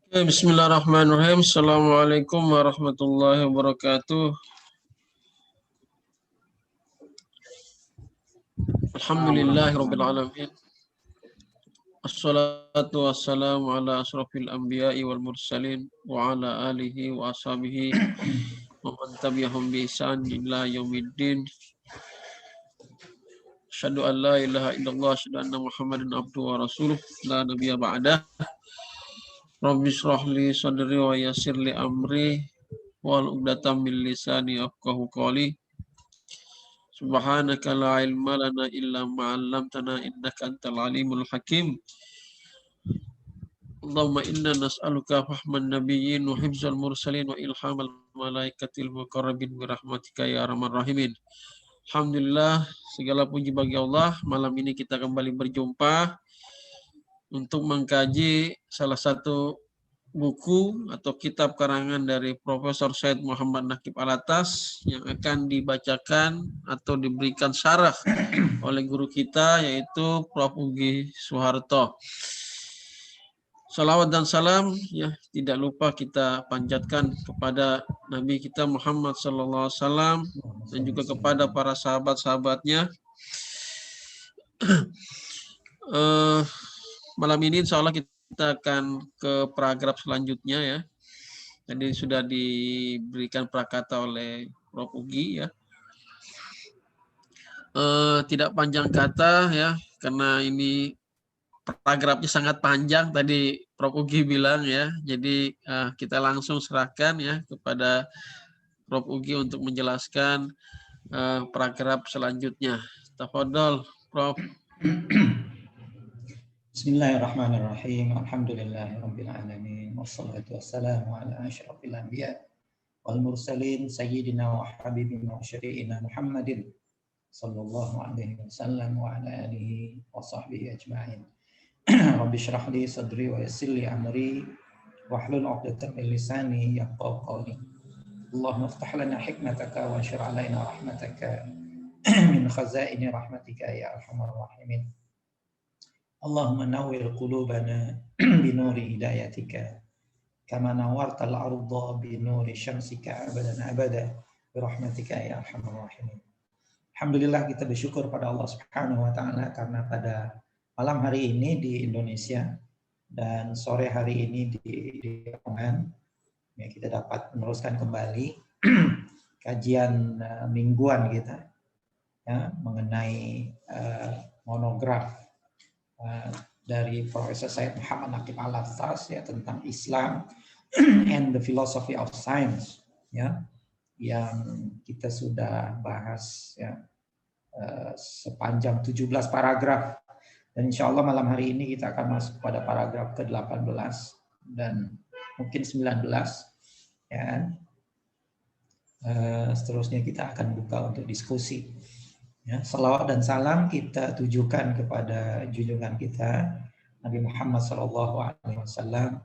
Bismillahirrahmanirrahim. Assalamualaikum warahmatullahi wabarakatuh. Alhamdulillahirabbil alamin. Assalatu wassalamu ala asrofil anbiya'i wal mursalin wa ala alihi wa ashabihi wa man tabi'ahum bi ihsan ila yaumiddin. Asyhadu an la ilaha illallah, asyhadu anna Muhammadan abduhu wa rasuluh, la nabiyya ba'dah. Rabbi shrah li sadri wa yassir li amri wal 'uqdatam min lisani yafqahu qawli. Subhanaka la ilma lana illa ma 'allamtana innaka antal alimul hakim. Allahumma inna nas'aluka fahman nabiyyin wa hifzal mursalin wa ilhamal malaikatil muqarrabin bi rahmatika ya arhamar rahimin. Alhamdulillah, segala puji bagi Allah. Malam ini kita kembali berjumpa untuk mengkaji salah satu buku atau kitab karangan dari Profesor Said Muhammad Naqib Alatas yang akan dibacakan atau diberikan syarah oleh guru kita yaitu Prof. Ugi Soeharto. Salawat dan salam ya tidak lupa kita panjatkan kepada Nabi kita Muhammad SAW dan juga kepada para sahabat-sahabatnya. Malam ini insya Allah kita akan ke paragraf selanjutnya ya. Tadi sudah diberikan prakata oleh Prof. Ugi ya. Tidak panjang kata ya, karena ini paragrafnya sangat panjang tadi Prof. Ugi bilang ya. Jadi kita langsung serahkan ya kepada Prof. Ugi untuk menjelaskan paragraf selanjutnya. Tafadhol Prof. Bismillahirrahmanirrahim. Alhamdulillahirabbil alamin. Wassalatu wassalamu ala asyrafil anbiya wal mursalin sayyidina wa habibina wa syafi'ina Muhammadin sallallahu alaihi wasallam wa ala alihi wa sahbihi ajma'in. Rabbi shrah li sadri wa yassir li amri wahlul 'uqdatam min lisani yafqahu qawli. Allahumma iftah lana hikmataka wa anshur 'alaina rahmataka min khazaini rahmatika ya arhamar rahimin. Allahumma nawwir qulubana binuri hidayatika kama nawwartal arda binuri syamsika abadan abada birahmatika ya arhamar rahimin. Alhamdulillah kita bersyukur pada Allah Subhanahu wa taala karena pada malam hari ini di Indonesia dan sore hari ini di Oman ya, kita dapat meneruskan kembali kajian mingguan kita ya mengenai monograf dari Profesor Said Muhammad Naqib Alatas ya tentang Islam and the Philosophy of Science ya yang kita sudah bahas ya sepanjang 17 paragraf dan insya Allah malam hari ini kita akan masuk pada paragraf ke-18 dan mungkin 19 ya kan? Seterusnya kita akan buka untuk diskusi. Ya, salawat dan salam kita tujukan kepada junjungan kita Nabi Muhammad SAW,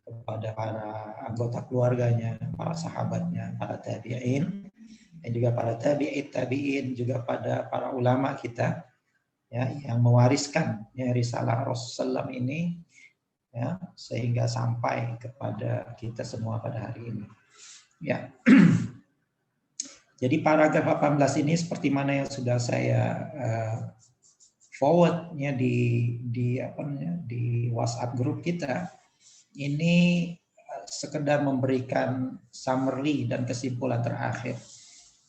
kepada para anggota keluarganya, para sahabatnya, para tabi'in, dan juga para tabi'in, juga pada para ulama kita ya yang mewariskan ya, risalah Rasulullah ini ya sehingga sampai kepada kita semua pada hari ini. Ya. Jadi paragraf 18 ini seperti mana yang sudah saya forward ya di WhatsApp grup kita, ini sekedar memberikan summary dan kesimpulan terakhir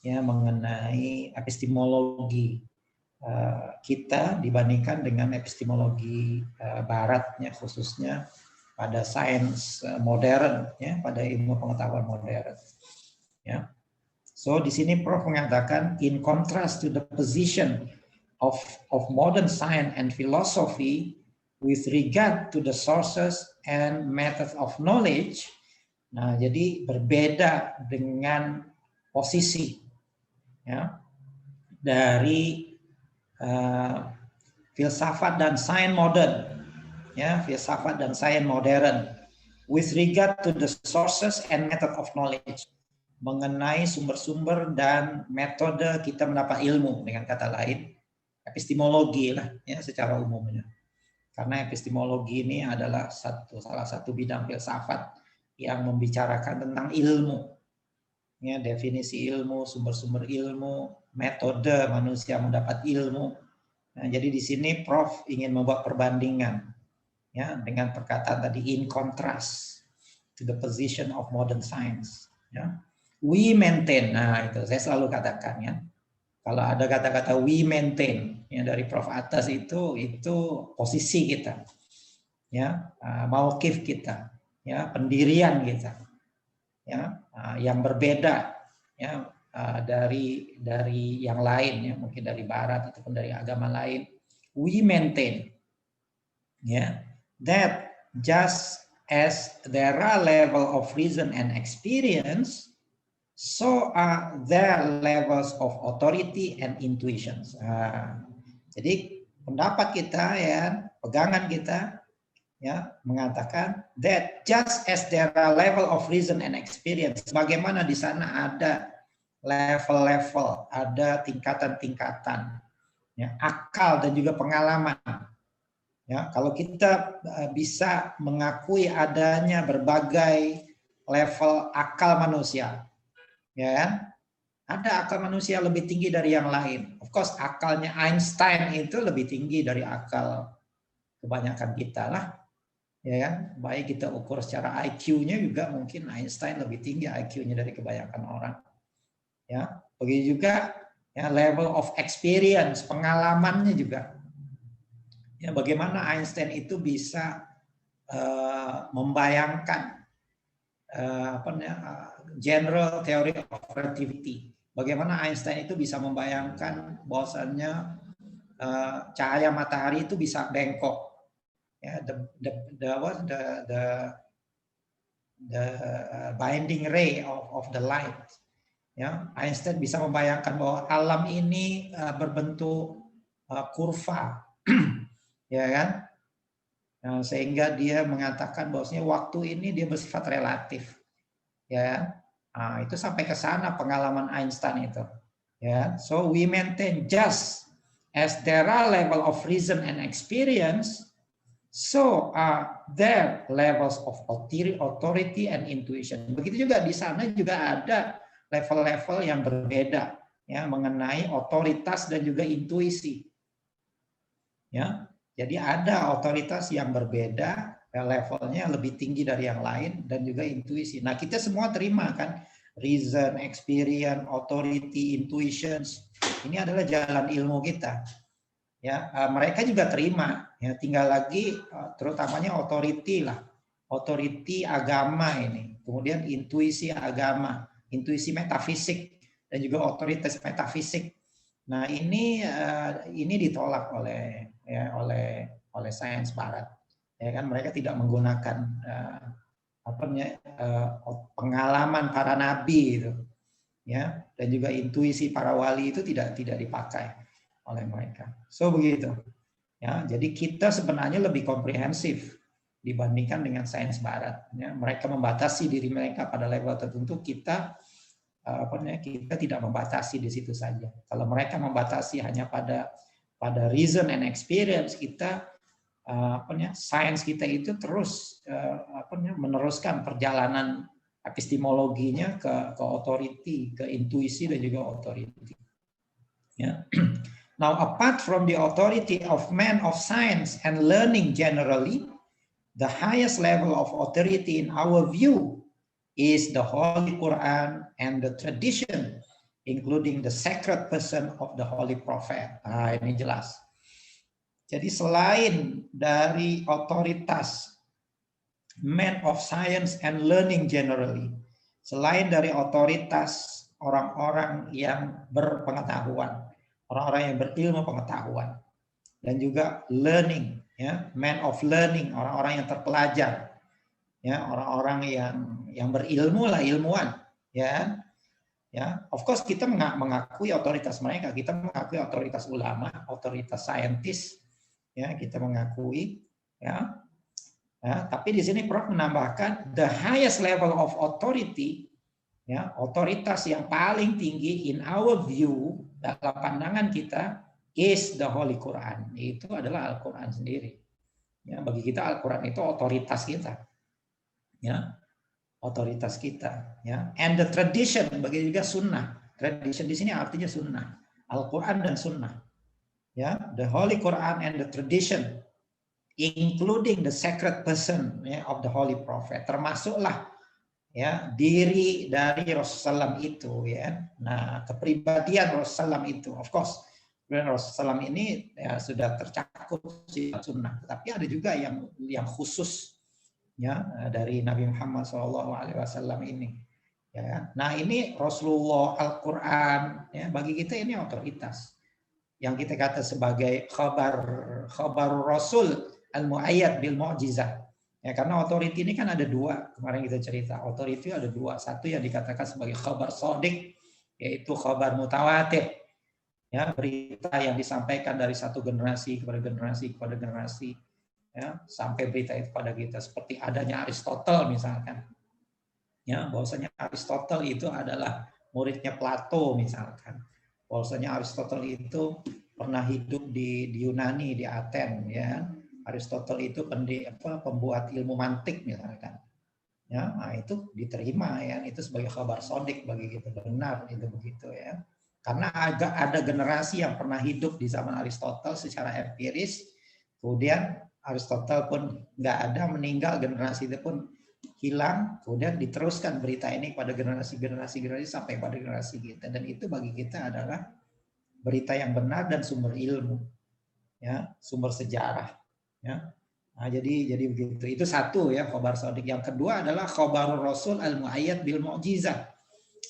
ya mengenai epistemologi kita dibandingkan dengan epistemologi Barat ya, khususnya pada sains modern ya, pada ilmu pengetahuan modern ya. So di sini Prof mengatakan in contrast to the position of modern science and philosophy with regard to the sources and methods of knowledge. Nah, jadi berbeda dengan posisi ya dari filsafat dan sains modern ya, filsafat dan sains modern with regard to the sources and method of knowledge, mengenai sumber-sumber dan metode kita mendapat ilmu, dengan kata lain epistemologi lah ya secara umumnya. Karena epistemologi ini adalah salah satu bidang filsafat yang membicarakan tentang ilmu. Ya, definisi ilmu, sumber-sumber ilmu, metode manusia mendapat ilmu. Nah, jadi di sini Prof ingin membuat perbandingan ya dengan perkataan tadi, in contrast to the position of modern science. Ya. We maintain, nah itu saya selalu katakan ya. Kalau ada kata-kata we maintain ya dari Prof atas itu posisi kita, ya mauqif kita, ya pendirian kita, ya yang berbeda ya dari yang lain ya, mungkin dari Barat ataupun dari agama lain. We maintain ya that just as there are level of reason and experience, so are there levels of authority and intuitions. Jadi pendapat kita ya, pegangan kita ya mengatakan that just as there are level of reason and experience, bagaimana di sana ada level-level, ada tingkatan-tingkatan, ya, akal dan juga pengalaman. Ya, kalau kita bisa mengakui adanya berbagai level akal manusia, ya kan? Ada akal manusia lebih tinggi dari yang lain. Of course, akalnya Einstein itu lebih tinggi dari akal kebanyakan kita lah. Ya kan? Baik kita ukur secara IQ-nya juga mungkin Einstein lebih tinggi IQ-nya dari kebanyakan orang. Ya, begitu juga ya level of experience, pengalamannya juga. Ya, bagaimana Einstein itu bisa membayangkan general theory of relativity. Bagaimana Einstein itu bisa membayangkan bahwasannya cahaya matahari itu bisa bengkok. Ya, the binding ray of the light. Ya, Einstein bisa membayangkan bahwa alam ini berbentuk kurva, ya kan? Nah, sehingga dia mengatakan bahwasanya waktu ini dia bersifat relatif, ya. Nah, itu sampai ke sana pengalaman Einstein itu, ya. So we maintain just as there are level of reason and experience, so are there levels of authority and intuition. Begitu juga di sana juga ada level-level yang berbeda ya mengenai otoritas dan juga intuisi. Ya. Jadi ada otoritas yang berbeda, levelnya lebih tinggi dari yang lain dan juga intuisi. Nah, kita semua terima kan reason, experience, authority, intuitions. Ini adalah jalan ilmu kita. Ya, mereka juga terima. Ya, tinggal lagi terutamanya authority lah. Authority agama ini. Kemudian intuisi agama, intuisi metafisik dan juga otoritas metafisik. Nah, ini ditolak oleh sains Barat. Ya kan mereka tidak menggunakan pengalaman para nabi itu. Ya, dan juga intuisi para wali itu tidak dipakai oleh mereka. So begitu. Ya, jadi kita sebenarnya lebih komprehensif dibandingkan dengan sains Barat. Ya, mereka membatasi diri mereka pada level tertentu, kita tidak membatasi di situ saja. Kalau mereka membatasi hanya pada reason and experience, kita sains kita itu terus meneruskan perjalanan epistemologinya ke authority, ke intuisi dan juga authority. Ya. Now, apart from the authority of men of science and learning generally, the highest level of authority in our view is the Holy Quran and the tradition, including the sacred person of the Holy Prophet. Nah, ini jelas. Jadi selain dari otoritas men of science and learning generally, selain dari otoritas orang-orang yang berpengetahuan, orang-orang yang berilmu pengetahuan, dan juga learning, ya, men of learning, orang-orang yang terpelajar, ya, orang-orang yang berilmu lah, ilmuwan, ya. Ya, of course kita mengakui otoritas mereka, kita mengakui otoritas ulama, otoritas saintis, ya, kita mengakui, ya. Ya, tapi di sini Prof menambahkan the highest level of authority, ya, otoritas yang paling tinggi in our view, dalam pandangan kita, is the Holy Quran. Itu adalah Al-Quran sendiri. Ya, bagi kita Al-Quran itu otoritas kita. Ya, otoritas kita. Ya, and the tradition, bagi juga sunnah. Tradition di sini artinya sunnah. Al-Quran dan sunnah. Ya, the Holy Quran and the tradition, including the sacred person, ya, of the Holy Prophet, termasuklah ya diri dari Rasulullah itu, ya. Nah, kepribadian Rasulullah itu, of course, Rasulullah ini ya sudah tercakup sifat sunnah, tapi ada juga yang khusus, ya, dari Nabi Muhammad SAW ini. Ya, nah ini Rasulullah, Al-Quran, ya, bagi kita ini otoritas yang kita kata sebagai khabar Rasul al-mu'ayyad bil mu'jizah. Ya, karena authority ini kan ada dua, kemarin kita cerita, authority ada dua. Satu yang dikatakan sebagai khabar shadiq, yaitu khabar mutawatir. Ya, berita yang disampaikan dari satu generasi kepada generasi, ya, sampai berita itu pada kita, seperti adanya Aristotle misalkan. Ya, bahwasanya Aristotle itu adalah muridnya Plato misalkan. Bahwasanya Aristotle itu pernah hidup di Yunani, di Aten, ya. Aristotle itu pembuat ilmu mantik misalkan. Ya, nah itu diterima, ya, itu sebagai khabar shadiq bagi kita, benar itu begitu, ya. Karena ada generasi yang pernah hidup di zaman Aristotle secara empiris, kemudian Aristotle pun nggak ada, meninggal, generasi itu pun hilang, kemudian diteruskan berita ini pada generasi sampai pada generasi kita, dan itu bagi kita adalah berita yang benar dan sumber ilmu, ya, sumber sejarah, ya. Nah, jadi begitu. Itu satu, ya, khabar shadiq. Yang kedua adalah khabar Rasul al-mu'ayyad bil mu'jizah.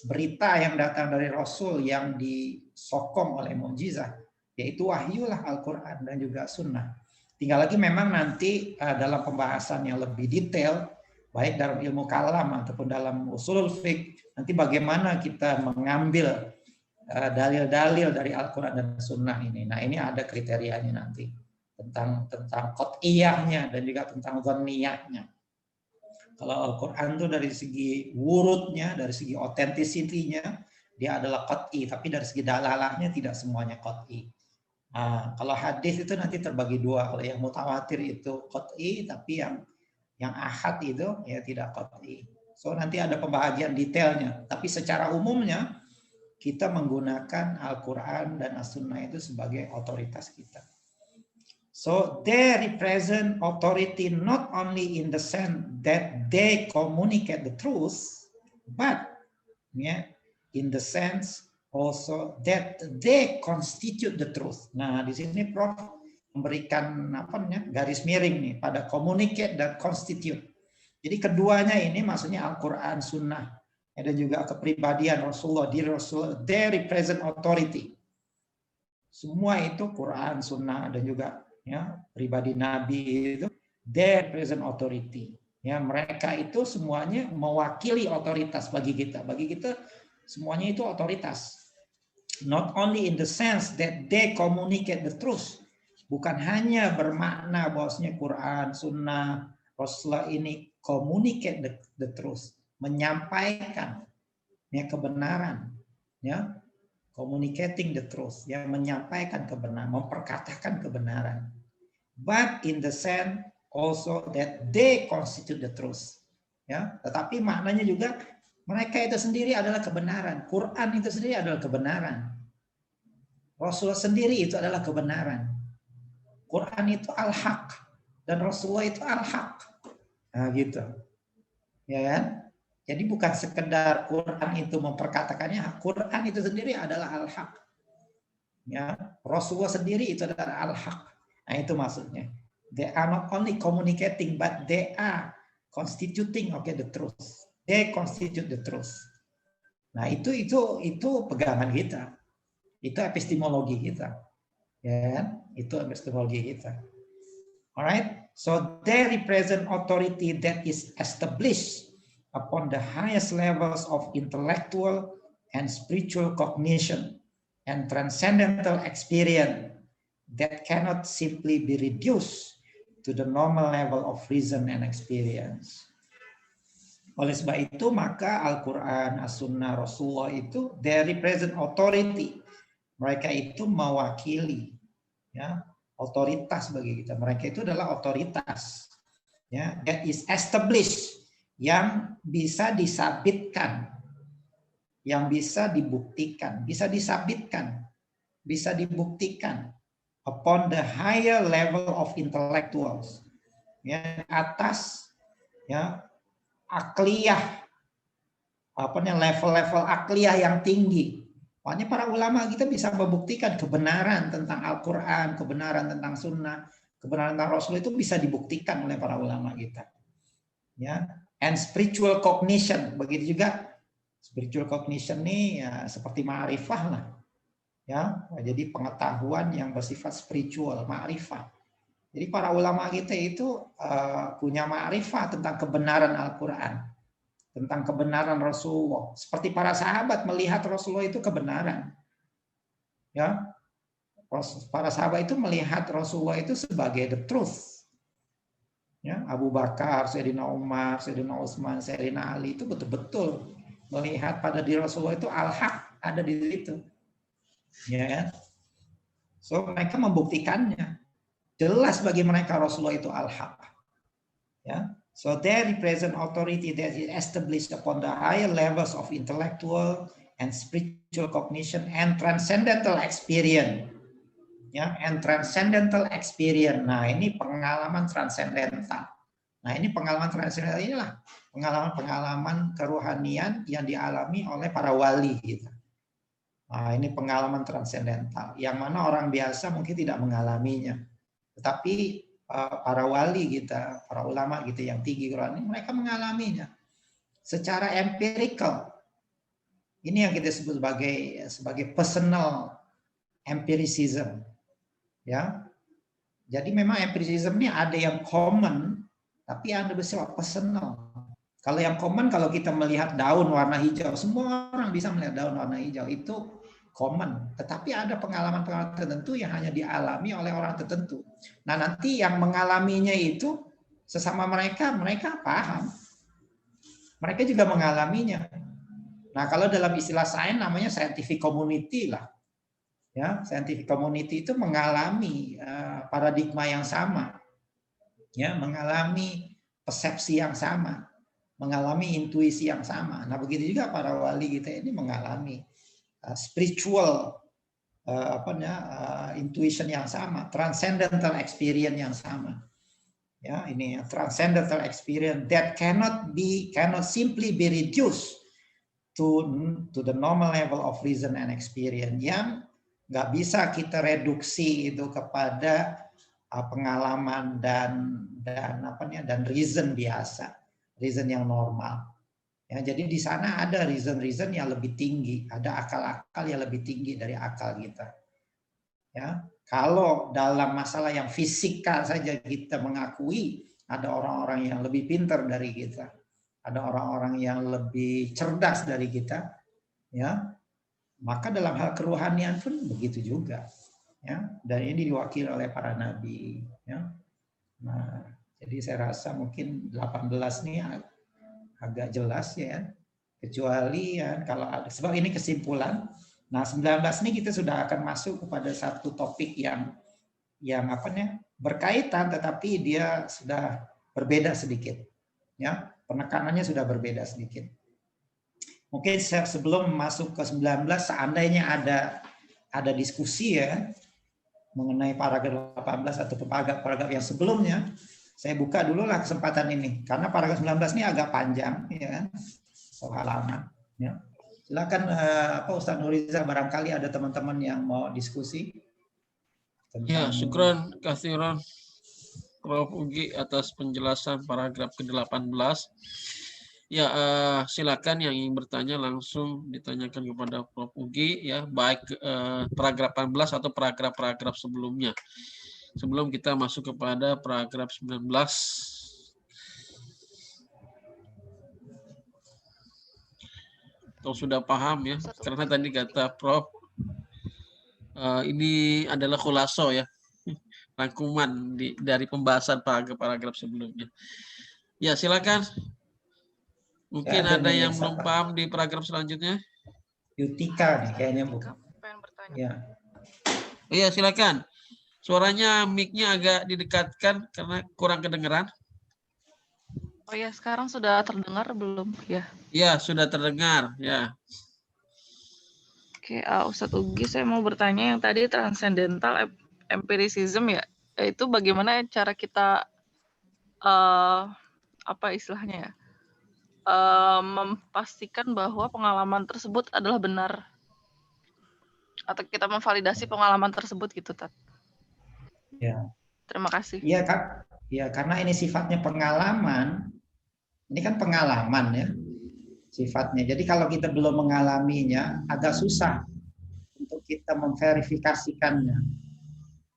Berita yang datang dari Rasul yang disokong oleh mukjizat, yaitu wahyulah Al-Quran dan juga sunnah. Tinggal lagi memang nanti dalam pembahasan yang lebih detail, baik dalam ilmu kalam ataupun dalam usulul fiqh, nanti bagaimana kita mengambil dalil-dalil dari Al-Quran dan sunnah ini. Nah, ini ada kriterianya nanti tentang qat'iyahnya dan juga tentang dhanniyahnya. Kalau Al-Quran itu dari segi wurudnya, dari segi authenticity-nya, dia adalah qat'i, tapi dari segi dalalahnya tidak semuanya qat'i. Nah, kalau hadis itu nanti terbagi dua. Kalau yang mutawatir itu qat'i, tapi yang ahad itu ya tidak qat'i. So nanti ada pembahagian detailnya. Tapi secara umumnya kita menggunakan Al-Quran dan As-Sunnah itu sebagai otoritas kita. So they represent authority not only in the sense that they communicate the truth, but in the sense also that they constitute the truth. Nah, di sini Prof memberikan garis miring nih pada communicate dan constitute. Jadi keduanya ini maksudnya Al-Quran, Sunnah, dan juga kepribadian Rasulullah, diri Rasulullah, they represent authority. Semua itu Quran, Sunnah, dan juga ya pribadi Nabi itu they represent authority. Ya, mereka itu semuanya mewakili otoritas bagi kita. Bagi kita semuanya itu otoritas. Not only in the sense that they communicate the truth. Bukan hanya bermakna bahwasanya Quran, Sunnah, Rasulullah ini communicate the truth, menyampaikan ya kebenaran, ya. Communicating the truth, yang menyampaikan kebenaran, memperkatakan kebenaran. But in the sense also that they constitute the truth. Ya, tetapi maknanya juga mereka itu sendiri adalah kebenaran. Quran itu sendiri adalah kebenaran. Rasulullah sendiri itu adalah kebenaran. Quran itu al-haq dan Rasulullah itu al-haq. Nah, gitu. Ya kan? Jadi bukan sekedar Quran itu memperkatakannya, Quran itu sendiri adalah al-haq. Ya, Rasulullah sendiri itu adalah al-haq. Nah, itu maksudnya. They are not only communicating, but they are constituting the truth. They constitute the truth. Nah, itu pegangan kita. Itu epistemologi kita. Ya, itu epistemologi kita. Alright? So they represent authority that is established upon the highest levels of intellectual and spiritual cognition and transcendental experience that cannot simply be reduced to the normal level of reason and experience. Oleh sebab itu, maka Al-Quran, As-Sunnah, Rasulullah itu, they represent authority. Mereka itu mewakili, ya, otoritas bagi kita. Mereka itu adalah otoritas, ya, that is established, yang bisa disabitkan, yang bisa dibuktikan, bisa disabitkan, bisa dibuktikan upon the higher level of intellectuals, ya, atas, ya, akliyah, level-level akliyah yang tinggi. Makanya para ulama kita bisa membuktikan kebenaran tentang Al-Quran, kebenaran tentang Sunnah, kebenaran tentang Rasul itu bisa dibuktikan oleh para ulama kita. Ya, and spiritual cognition, begitu juga spiritual cognition ini ya seperti ma'rifah lah. Ya, jadi pengetahuan yang bersifat spiritual, ma'rifah. Jadi para ulama kita itu punya ma'rifah tentang kebenaran Al-Quran, tentang kebenaran Rasulullah. Seperti para sahabat melihat Rasulullah itu kebenaran. Ya, para sahabat itu melihat Rasulullah itu sebagai the truth. Ya, Abu Bakar, Sayyidina Umar, Sayyidina Utsman, Sayyidina Ali itu betul-betul melihat pada diri Rasulullah itu al-haq ada di situ. Ya. So mereka membuktikannya. Jelas bagi mereka Rasulullah itu al-haq. Ya. So they represent authority that is established upon the higher levels of intellectual and spiritual cognition and transcendental experience. Ya, and transcendental experience. Nah, ini pengalaman transcendental. Nah, ini pengalaman transcendental inilah pengalaman kerohanian yang dialami oleh para wali gitu. Nah, ini pengalaman transcendental yang mana orang biasa mungkin tidak mengalaminya. Tetapi para wali kita, para ulama gitu yang tinggi rohani, mereka mengalaminya secara empirical. Ini yang kita sebut sebagai personal empiricism, ya. Jadi memang empiricism ini ada yang common, tapi ada bersifat personal. Kalau yang common, kalau kita melihat daun warna hijau, semua orang bisa melihat daun warna hijau, itu common. Tetapi ada pengalaman-pengalaman tertentu yang hanya dialami oleh orang tertentu. Nah, nanti yang mengalaminya itu sesama mereka paham. Mereka juga mengalaminya. Nah, kalau dalam istilah sains namanya scientific community lah. Ya, scientific community itu mengalami paradigma yang sama. Ya, mengalami persepsi yang sama, mengalami intuisi yang sama. Nah, begitu juga para wali kita ini mengalami spiritual intuition yang sama, transcendental experience yang sama. Ya, ini transcendental experience that cannot simply be reduced to the normal level of reason and experience, yang nggak bisa kita reduksi itu kepada pengalaman dan reason biasa, reason yang normal. Ya, jadi di sana ada reason yang lebih tinggi, ada akal-akal yang lebih tinggi dari akal kita. Ya, kalau dalam masalah yang fisika saja kita mengakui ada orang-orang yang lebih pintar dari kita, ada orang-orang yang lebih cerdas dari kita, ya, maka dalam hal kerohanian pun begitu juga, ya. Dan ini diwakili oleh para nabi, ya. Nah, jadi saya rasa mungkin 18 ini agak jelas ya, kecuali ya kalau ada, sebab ini kesimpulan. Nah, 19 ini kita sudah akan masuk kepada satu topik yang berkaitan, tetapi dia sudah berbeda sedikit, ya, penekanannya sudah berbeda sedikit. Mungkin sebelum masuk ke 19, seandainya ada diskusi ya mengenai paragraf 18 atau paragraf yang sebelumnya, saya buka dulu lah kesempatan ini, karena paragraf 19 ini agak panjang, ya kan, halaman. Ya. Silakan Ustaz Nuriza, barangkali ada teman-teman yang mau diskusi. Ya, syukran katsiran Prof. Ugi atas penjelasan paragraf ke-18. Ya, silakan yang ingin bertanya langsung ditanyakan kepada Prof. Ugi ya, baik paragraf 18 atau paragraf-paragraf sebelumnya. Sebelum kita masuk kepada paragraf 19. Atau sudah paham ya, karena tadi kata Prof, ini adalah khulaso ya, rangkuman dari pembahasan paragraf sebelumnya. Ya, silakan. Mungkin ya, ada yang belum paham di paragraf selanjutnya. Yutika nih kayaknya, Bu. Pengen bertanya. Ya. Iya, silakan. Suaranya mic-nya agak didekatkan karena kurang kedengeran. Oh ya, sekarang sudah terdengar belum? Ya. Ya, sudah terdengar. Ya. Oke, Ustadz Ugi, saya mau bertanya yang tadi transcendental empiricism ya, itu bagaimana cara kita apa istilahnya ya, memastikan bahwa pengalaman tersebut adalah benar atau kita memvalidasi pengalaman tersebut gitu, Tat? Ya. Terima kasih. Iya, Kak. Ya, karena ini sifatnya pengalaman. Ini kan pengalaman ya sifatnya. Jadi kalau kita belum mengalaminya agak susah untuk kita memverifikasikannya.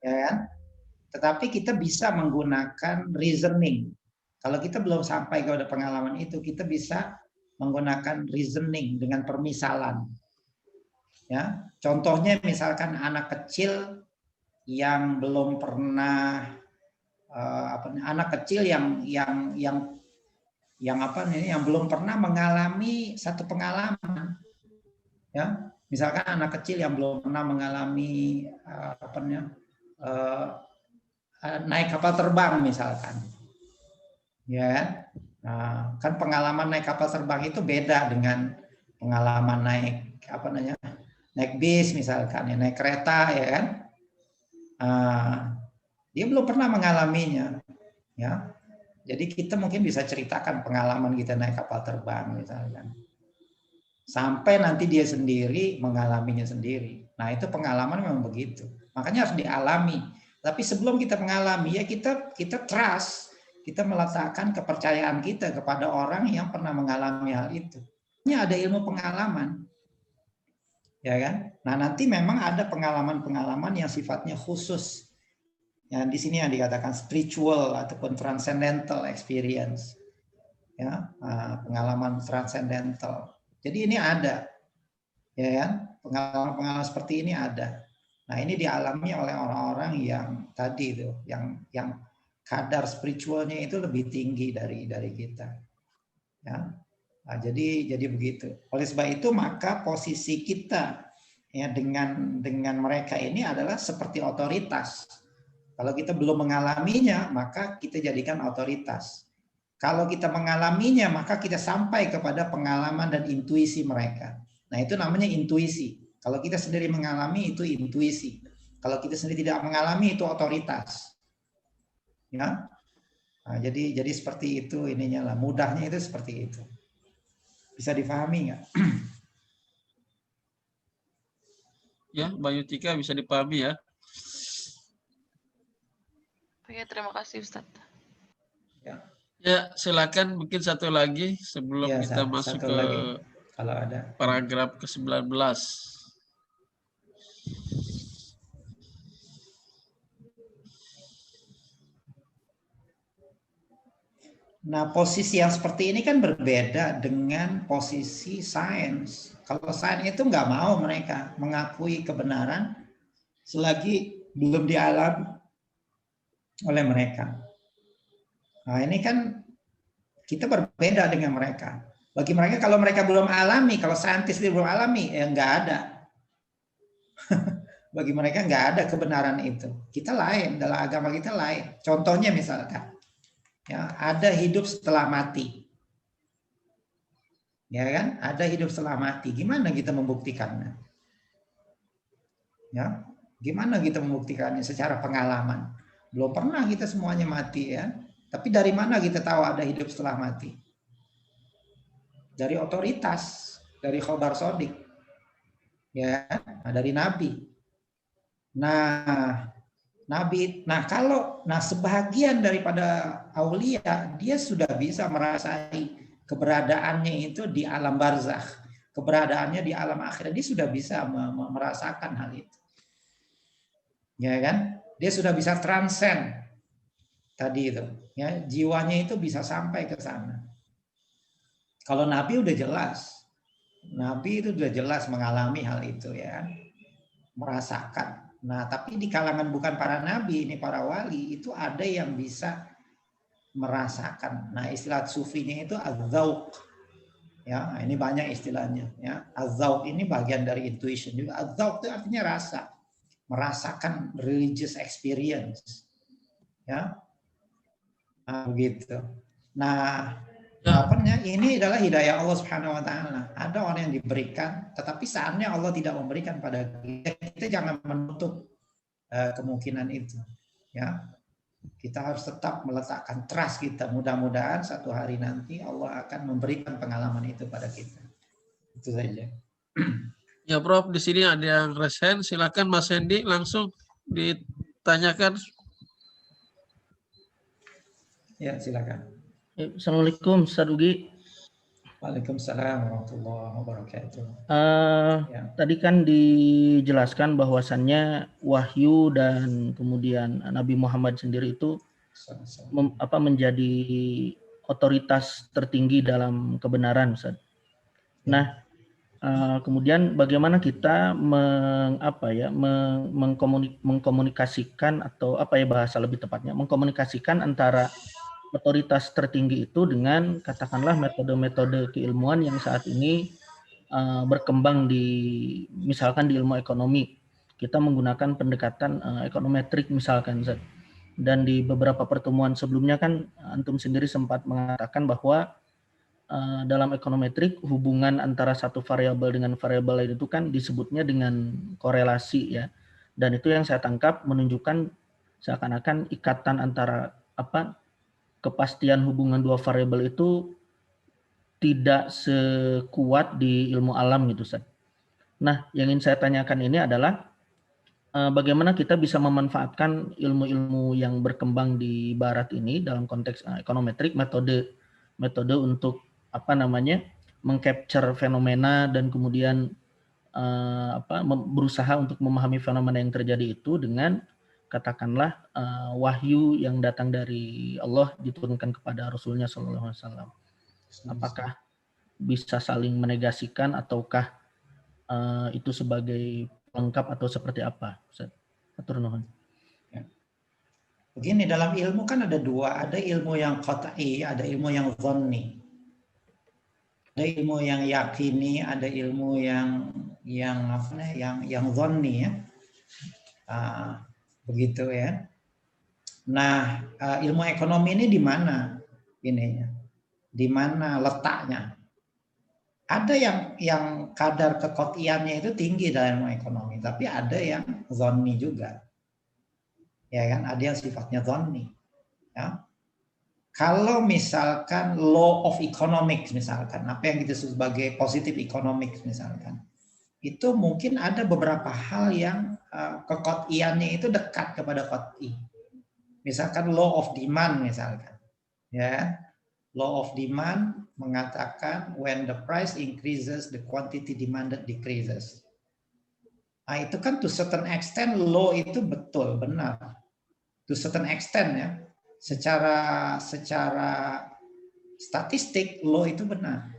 Ya kan? Tetapi kita bisa menggunakan reasoning. Kalau kita belum sampai kepada pengalaman itu, kita bisa menggunakan reasoning dengan permisalan. Ya, contohnya misalkan anak kecil yang belum pernah anak kecil yang belum pernah mengalami satu pengalaman, ya, misalkan anak kecil yang belum pernah mengalami naik kapal terbang misalkan, ya, nah, kan pengalaman naik kapal terbang itu beda dengan pengalaman naik bis misalkan, ya, naik kereta, ya kan, dia belum pernah mengalaminya, ya. Jadi kita mungkin bisa ceritakan pengalaman kita naik kapal terbang misalkan. Sampai nanti dia sendiri mengalaminya sendiri. Nah, itu pengalaman memang begitu. Makanya harus dialami. Tapi sebelum kita mengalami, ya kita trust, kita meletakkan kepercayaan kita kepada orang yang pernah mengalami hal itu. Ini ada ilmu pengalaman. Ya kan? Nah, nanti memang ada pengalaman-pengalaman yang sifatnya khusus. Ya, di sini yang dikatakan spiritual ataupun transcendental experience, ya, pengalaman transcendental. Jadi ini ada, ya kan, pengalaman-pengalaman seperti ini ada. Nah, ini dialami oleh orang-orang yang tadi itu, yang kadar spiritualnya itu lebih tinggi dari kita, ya. Nah, jadi begitu. Oleh sebab itu maka posisi kita ya dengan mereka ini adalah seperti otoritas. Kalau kita belum mengalaminya, maka kita jadikan otoritas. Kalau kita mengalaminya, maka kita sampai kepada pengalaman dan intuisi mereka. Nah, itu namanya intuisi. Kalau kita sendiri mengalami, itu intuisi. Kalau kita sendiri tidak mengalami, itu otoritas. Ya, nah, jadi seperti itu ininya lah. Mudahnya itu seperti itu. Bisa difahami nggak? Ya, Mbak Yutika bisa dipahami ya. Oke, terima kasih Ustadz. Ya, silakan mungkin satu lagi sebelum Ya, kita masuk satu ke lagi, kalau ada. paragraf ke-19. Nah, posisi yang seperti ini kan berbeda dengan posisi sains. Kalau sains itu nggak mau mereka mengakui kebenaran selagi belum dialami oleh mereka. Nah, ini kan kita berbeda dengan mereka. Bagi mereka kalau mereka belum alami, kalau saintis belum alami, ya nggak ada. Bagi mereka nggak ada kebenaran itu. Kita lain, dalam agama kita lain. Contohnya misalkan, ya, ada hidup setelah mati. Ya kan? Ada hidup setelah mati. Gimana kita membuktikannya? Ya, gimana kita membuktikannya secara pengalaman? Belum pernah kita semuanya mati, ya. Tapi dari mana kita tahu ada hidup setelah mati? Dari otoritas, dari khobar sodik, ya, dari nabi. Nah, sebagian daripada aulia dia sudah bisa merasai keberadaannya itu di alam barzakh, keberadaannya di alam akhirat, dia sudah bisa merasakan hal itu. Ya kan? Dia sudah bisa transcend tadi itu, ya, jiwanya itu bisa sampai ke sana. Kalau nabi udah jelas. Nabi itu sudah jelas mengalami hal itu, ya, merasakan. Nah, tapi di kalangan bukan para nabi, ini para wali, itu ada yang bisa merasakan. Nah, istilah sufinya itu az-zauq. Ya, ini banyak istilahnya, ya. Az-zauq ini bagian dari intuition juga. Az-zauq itu artinya rasa. merasakan religious experience, ya, begitu. Nah, ini adalah hidayah Allah Subhanahu Wa Taala. Ada orang yang diberikan, tetapi saatnya Allah tidak memberikan pada kita. Kita jangan menutup kemungkinan itu, ya. Kita harus tetap meletakkan trust kita. Mudah-mudahan satu hari nanti Allah akan memberikan pengalaman itu pada kita. Itu saja. Ya Prof, di sini ada yang resen. Silakan Mas Hendy langsung ditanyakan. Ya, silakan. Assalamualaikum, Ustaz Ugi. Waalaikumsalam warahmatullahi wabarakatuh. Ya. Tadi kan dijelaskan bahwasannya wahyu dan kemudian Nabi Muhammad sendiri itu menjadi otoritas tertinggi dalam kebenaran, Ustaz. Nah, kemudian bagaimana kita mengkomunikasikan atau bahasa lebih tepatnya mengkomunikasikan antara otoritas tertinggi itu dengan katakanlah metode-metode keilmuan yang saat ini berkembang misalkan di ilmu ekonomi. Kita menggunakan pendekatan ekonometrik misalkan, Zat. Dan di beberapa pertemuan sebelumnya kan antum sendiri sempat mengatakan bahwa dalam ekonometrik hubungan antara satu variabel dengan variabel lain itu kan disebutnya dengan korelasi, ya. Dan itu yang saya tangkap menunjukkan seakan-akan ikatan antara kepastian hubungan dua variabel itu tidak sekuat di ilmu alam gitu, Ustaz. Nah, yang ingin saya tanyakan ini adalah bagaimana kita bisa memanfaatkan ilmu-ilmu yang berkembang di barat ini dalam konteks ekonometrik, metode untuk mengcapture fenomena dan kemudian berusaha untuk memahami fenomena yang terjadi itu dengan katakanlah wahyu yang datang dari Allah diturunkan kepada Rasulnya Sallallahu Alaihi Wasallam. Apakah bisa saling menegasikan ataukah itu sebagai pelengkap atau seperti apa? Atur nuhun. Begini, dalam ilmu kan ada dua, ada ilmu yang qat'i, ada ilmu yang dhanni. Ada ilmu yang yakini, ada ilmu yang dhanni, ya. Begitu, ya. Nah, ilmu ekonomi ini di mana ininya? Di mana letaknya? Ada yang kadar kekotiannya itu tinggi dalam ilmu ekonomi, tapi ada yang dhanni juga. Ya kan, ada yang sifatnya dhanni. Ya. Kalau misalkan law of economics misalkan, apa yang kita sebut sebagai positive economics misalkan, itu mungkin ada beberapa hal yang kekotiannya itu dekat kepada qat'i. Misalkan law of demand misalkan, ya. Law of demand mengatakan when the price increases, the quantity demanded decreases. Nah, itu kan to certain extent law itu betul, benar. To certain extent, ya. Secara statistik law itu benar.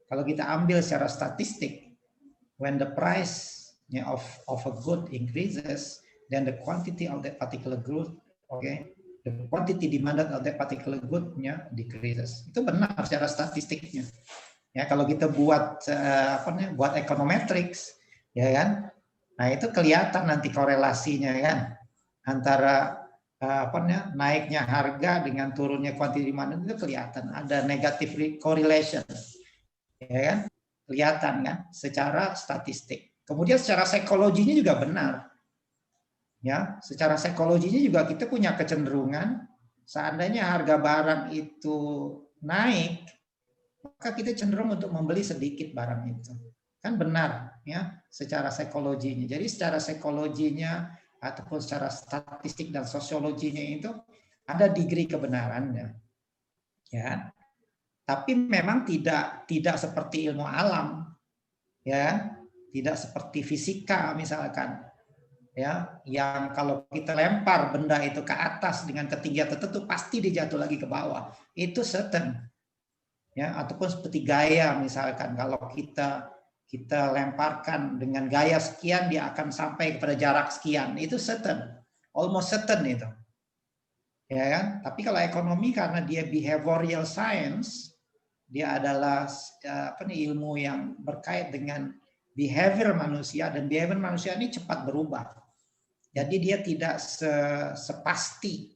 Kalau kita ambil secara statistik, when the price of a good increases, then the quantity of that particular good, the quantity demanded of that particular good-nya decreases. Itu benar secara statistiknya. Ya, kalau kita buat buat econometrics, ya kan? Nah, itu kelihatan nanti korelasinya, kan, antara naiknya harga dengan turunnya quantity demand itu kelihatan ada negative correlation, ya kan? Kelihatan kan secara statistik. Kemudian secara psikologinya juga benar. Ya, secara psikologinya juga kita punya kecenderungan seandainya harga barang itu naik, maka kita cenderung untuk membeli sedikit barang itu. Kan benar, ya, secara psikologinya. Jadi secara psikologinya ataupun secara statistik dan sosiologinya itu ada degree kebenarannya. Ya. Tapi memang tidak seperti ilmu alam. Ya, tidak seperti fisika misalkan. Ya, yang kalau kita lempar benda itu ke atas dengan ketinggian tertentu pasti dia jatuh lagi ke bawah. Itu certain. Ya, ataupun seperti gaya misalkan kalau kita lemparkan dengan gaya sekian dia akan sampai kepada jarak sekian. Itu certain. Almost certain itu. Ya kan? Tapi kalau ekonomi karena dia behavioral science, dia adalah ilmu yang berkait dengan behavior manusia dan behavior manusia ini cepat berubah. Jadi dia tidak sepasti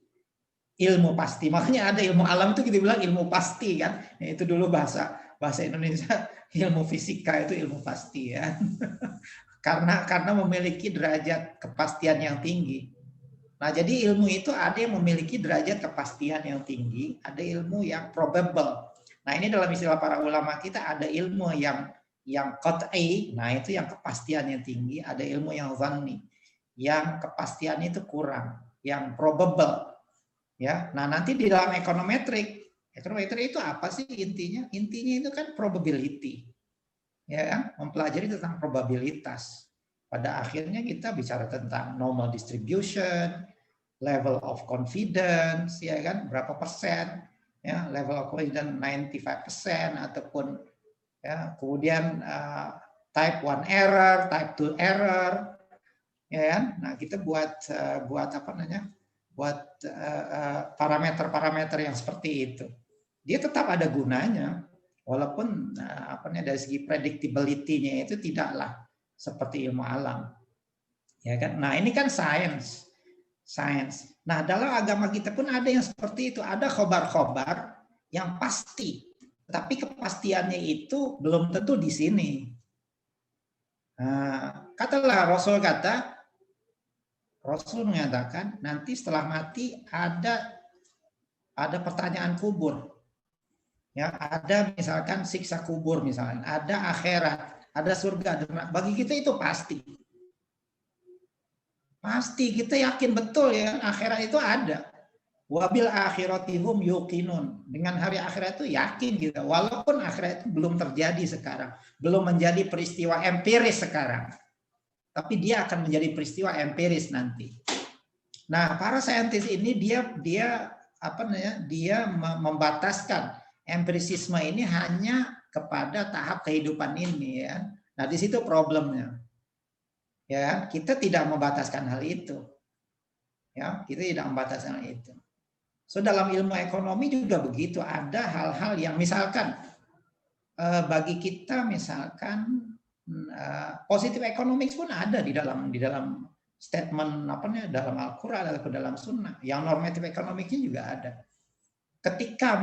ilmu pasti. Makanya ada ilmu alam itu kita bilang ilmu pasti kan. Ya, itu dulu bahasa Indonesia ilmu fisika itu ilmu pasti ya. karena memiliki derajat kepastian yang tinggi. Nah, jadi ilmu itu ada yang memiliki derajat kepastian yang tinggi, ada ilmu yang probable. Nah, ini dalam istilah para ulama kita ada ilmu yang qat'i, nah itu yang kepastiannya tinggi, ada ilmu yang dhanni, yang kepastiannya itu kurang, yang probable. Ya, nah nanti di dalam ekonometrik itu apa sih intinya? Intinya itu kan probability, ya kan? Mempelajari tentang probabilitas. Pada akhirnya kita bicara tentang normal distribution, level of confidence, ya kan? Berapa persen? Ya, level of confidence 95% ataupun ya, kemudian type 1 error, type 2 error, ya kan? Nah kita buat apa namanya? Buat parameter-parameter yang seperti itu. Dia tetap ada gunanya, walaupun dari segi predictability-nya itu tidaklah seperti ilmu alam. Ya kan? Nah, ini kan sains. Nah, dalam agama kita pun ada yang seperti itu, ada khobar-khobar yang pasti, tapi kepastiannya itu belum tentu di sini. Nah, katalah Rasul mengatakan nanti setelah mati ada pertanyaan kubur. Ya, ada misalkan siksa kubur misalnya, ada akhirat, ada surga, ada neraka. Bagi kita itu pasti. Pasti kita yakin betul ya akhirat itu ada. Wabil akhiratihum yuqinun. Dengan hari akhirat itu yakin kita, walaupun akhirat itu belum terjadi sekarang, belum menjadi peristiwa empiris sekarang. Tapi dia akan menjadi peristiwa empiris nanti. Nah, para saintis ini dia membataskan empirisisme ini hanya kepada tahap kehidupan ini ya. Nah, di situ problemnya. Ya, kita tidak membataskan hal itu. Ya, kita tidak membataskan hal itu. So dalam ilmu ekonomi juga begitu, ada hal-hal yang misalkan bagi kita misalkan positif economics pun ada di dalam statement dalam Al-Qur'an atau dalam Sunnah. Yang normatif economicsnya juga ada. Ketika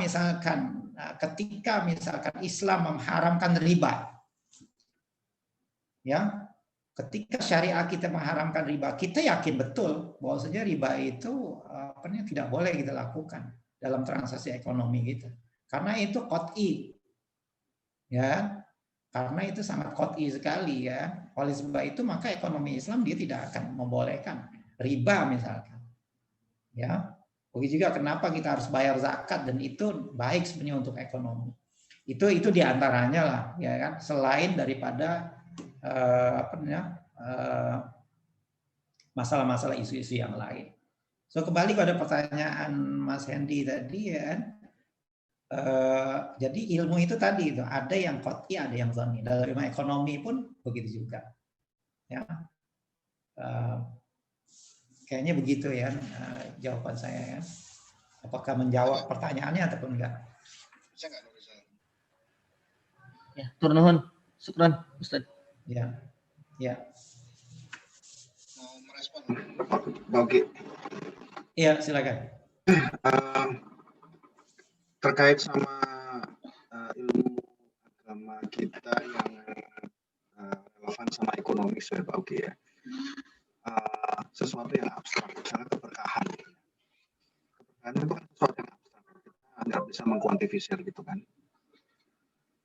misalkan Islam mengharamkan riba, ya, ketika syariah kita mengharamkan riba, kita yakin betul bahwasanya riba itu tidak boleh kita lakukan dalam transaksi ekonomi kita, karena itu qat'i, ya. Karena itu sangat qat'i sekali ya. Oleh sebab itu maka ekonomi Islam dia tidak akan membolehkan riba misalkan. Ya. Begitu juga kenapa kita harus bayar zakat, dan itu baik sebenarnya untuk ekonomi. Itu diantaranya lah ya kan, selain daripada masalah-masalah isu-isu yang lain. So kembali pada pertanyaan Mas Hendy tadi ya kan. Jadi ilmu itu tadi itu ada yang qat'i, ada yang dhanni. Dalam ilmu ekonomi pun begitu juga. Ya. Kayaknya begitu ya jawaban saya ya. Apakah menjawab pertanyaannya ataupun enggak? Bisa enggak bisa? Ya, tur nuhun. Syukran, Ustaz. Ya. Ya. Mau merespon Oke. Iya, silakan. Terkait sama ilmu agama kita yang relevan sama ekonomi, ya Pak Ugi ya. Sesuatu yang abstrak, misalnya keberkahan. Keberkahan itu kan sesuatu yang abstrak, kita nggak bisa mengkuantifisir gitu kan.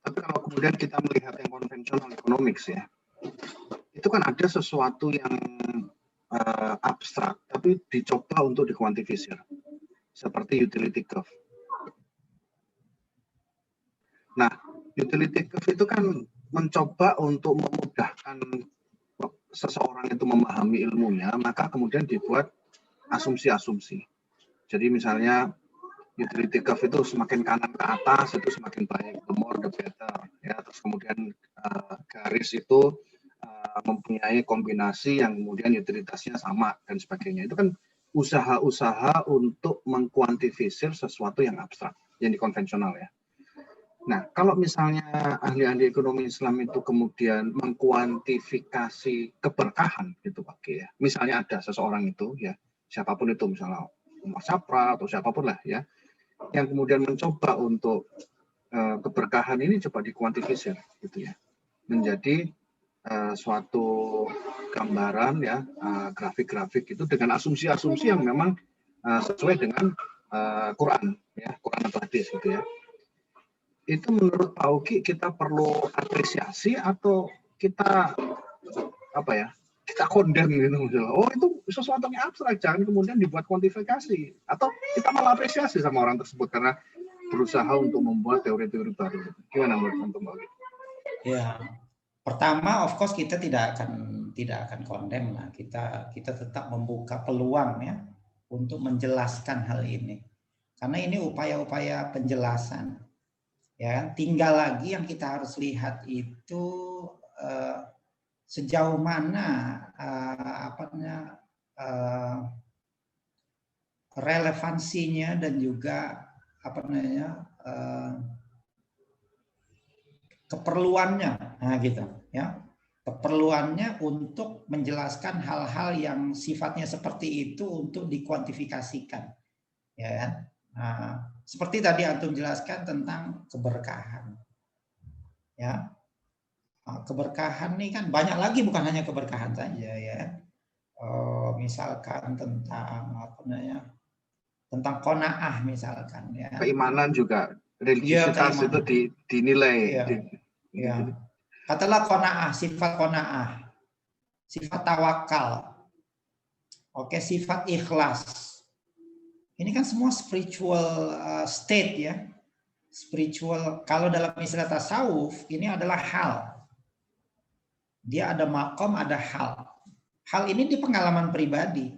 Tapi kalau kemudian kita melihat yang konvensional economics ya, itu kan ada sesuatu yang abstrak, tapi dicoba untuk dikuantifisir, seperti utility curve. Nah, utility curve itu kan mencoba untuk memudahkan seseorang itu memahami ilmunya, maka kemudian dibuat asumsi-asumsi. Jadi misalnya utility curve itu semakin kanan ke atas itu semakin baik, the more the better. Ya, terus kemudian garis itu mempunyai kombinasi yang kemudian utilitasnya sama dan sebagainya. Itu kan usaha-usaha untuk mengkuantifisir sesuatu yang abstrak, yang konvensional ya. Nah, kalau misalnya ahli-ahli ekonomi Islam itu kemudian mengkuantifikasi keberkahan gitu Pak Kiai ya. Misalnya ada seseorang itu ya, siapapun itu misalnya Umar Sapra atau siapapun lah ya, yang kemudian mencoba untuk keberkahan ini coba dikuantifisir gitu ya. Menjadi suatu gambaran ya, grafik-grafik itu dengan asumsi-asumsi yang memang sesuai dengan Quran ya, Quran atau hadis gitu ya. Itu menurut Pak Uki kita perlu apresiasi atau kita apa ya, kita condemn gitu misalnya. Oh itu sesuatu yang abstrak, jangan kemudian dibuat kuantifikasi, atau kita malah apresiasi sama orang tersebut karena berusaha untuk membuat teori-teori baru. Gimana menurut Pak Uki? Ya, pertama of course kita tidak akan condemn lah. Kita tetap membuka peluang ya untuk menjelaskan hal ini. Karena ini upaya-upaya penjelasan. Ya, tinggal lagi yang kita harus lihat itu sejauh mana relevansinya dan juga keperluannya, nah gitu ya, keperluannya untuk menjelaskan hal-hal yang sifatnya seperti itu untuk dikuantifikasikan, ya kan? Nah, seperti tadi antum jelaskan tentang keberkahan, ya. Keberkahan ini kan banyak lagi, bukan hanya keberkahan saja ya. Misalkan tentang tentang qanaah misalkan ya. Keimanan juga, religiositas ya, itu dinilai. Ya. Katalah qanaah, sifat qanaah, sifat tawakal, oke, sifat ikhlas. Ini kan semua spiritual state ya. Spiritual, kalau dalam istilah tasawuf ini adalah hal. Dia ada makom, ada hal. Hal ini di pengalaman pribadi.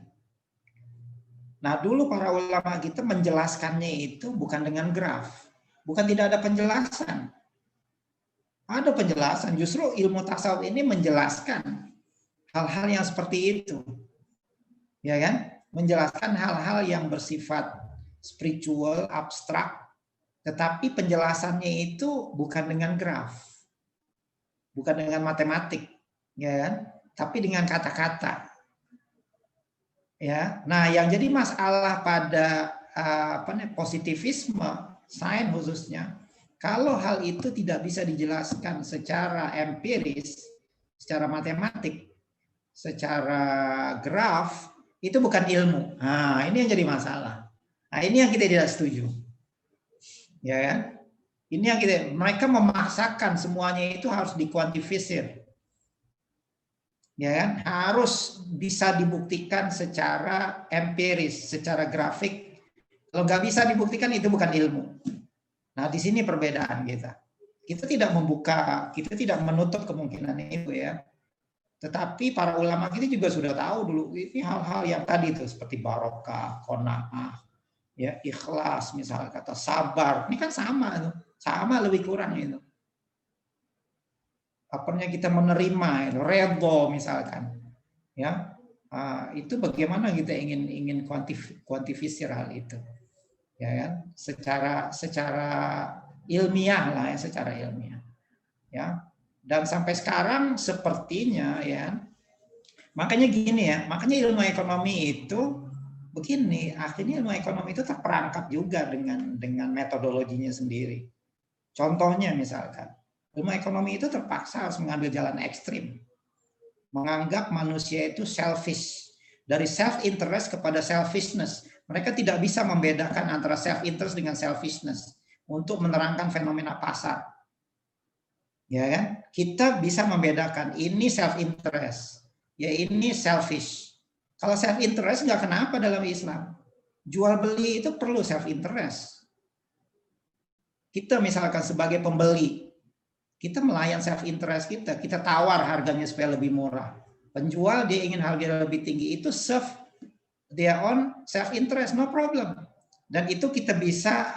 Nah, dulu para ulama kita menjelaskannya itu bukan dengan graf. Bukan tidak ada penjelasan. Ada penjelasan. Justru ilmu tasawuf ini menjelaskan hal-hal yang seperti itu. Ya kan? Menjelaskan hal-hal yang bersifat spiritual, abstrak, tetapi penjelasannya itu bukan dengan graf, bukan dengan matematik, ya kan? Tapi dengan kata-kata. Ya, nah yang jadi masalah pada positivisme, sains khususnya, kalau hal itu tidak bisa dijelaskan secara empiris, secara matematik, secara graf, itu bukan ilmu. Nah, ini yang jadi masalah. Nah, ini yang kita tidak setuju. Ya kan? Ini yang mereka memaksakan semuanya itu harus dikuantifisir. Ya kan? Harus bisa dibuktikan secara empiris, secara grafik. Kalau nggak bisa dibuktikan itu bukan ilmu. Nah, di sini perbedaan kita. Kita tidak membuka, kita tidak menutup kemungkinan itu ya. Tetapi para ulama kita juga sudah tahu dulu ini hal-hal yang tadi itu seperti barokah, qanaah, ya, ikhlas misalnya, kata sabar. Ini kan sama lebih kurang itu. Apanya kita menerima, redho misalkan, ya, itu bagaimana kita ingin kuantifisir hal itu, ya kan? Secara ilmiah lah ya, secara ilmiah, ya. Dan sampai sekarang sepertinya ya, makanya gini ya, makanya ilmu ekonomi itu begini, akhirnya ilmu ekonomi itu terperangkap juga dengan metodologinya sendiri. Contohnya misalkan, ilmu ekonomi itu terpaksa harus mengambil jalan ekstrim, menganggap manusia itu selfish, dari self interest kepada selfishness. Mereka tidak bisa membedakan antara self interest dengan selfishness untuk menerangkan fenomena pasar. Ya kan? Kita bisa membedakan ini self interest, ya ini selfish. Kalau self interest nggak kenapa dalam Islam. Jual beli itu perlu self interest. Kita misalkan sebagai pembeli, kita melayan self interest kita tawar harganya supaya lebih murah. Penjual dia ingin harga lebih tinggi, itu serve their own self interest, no problem. Dan itu kita bisa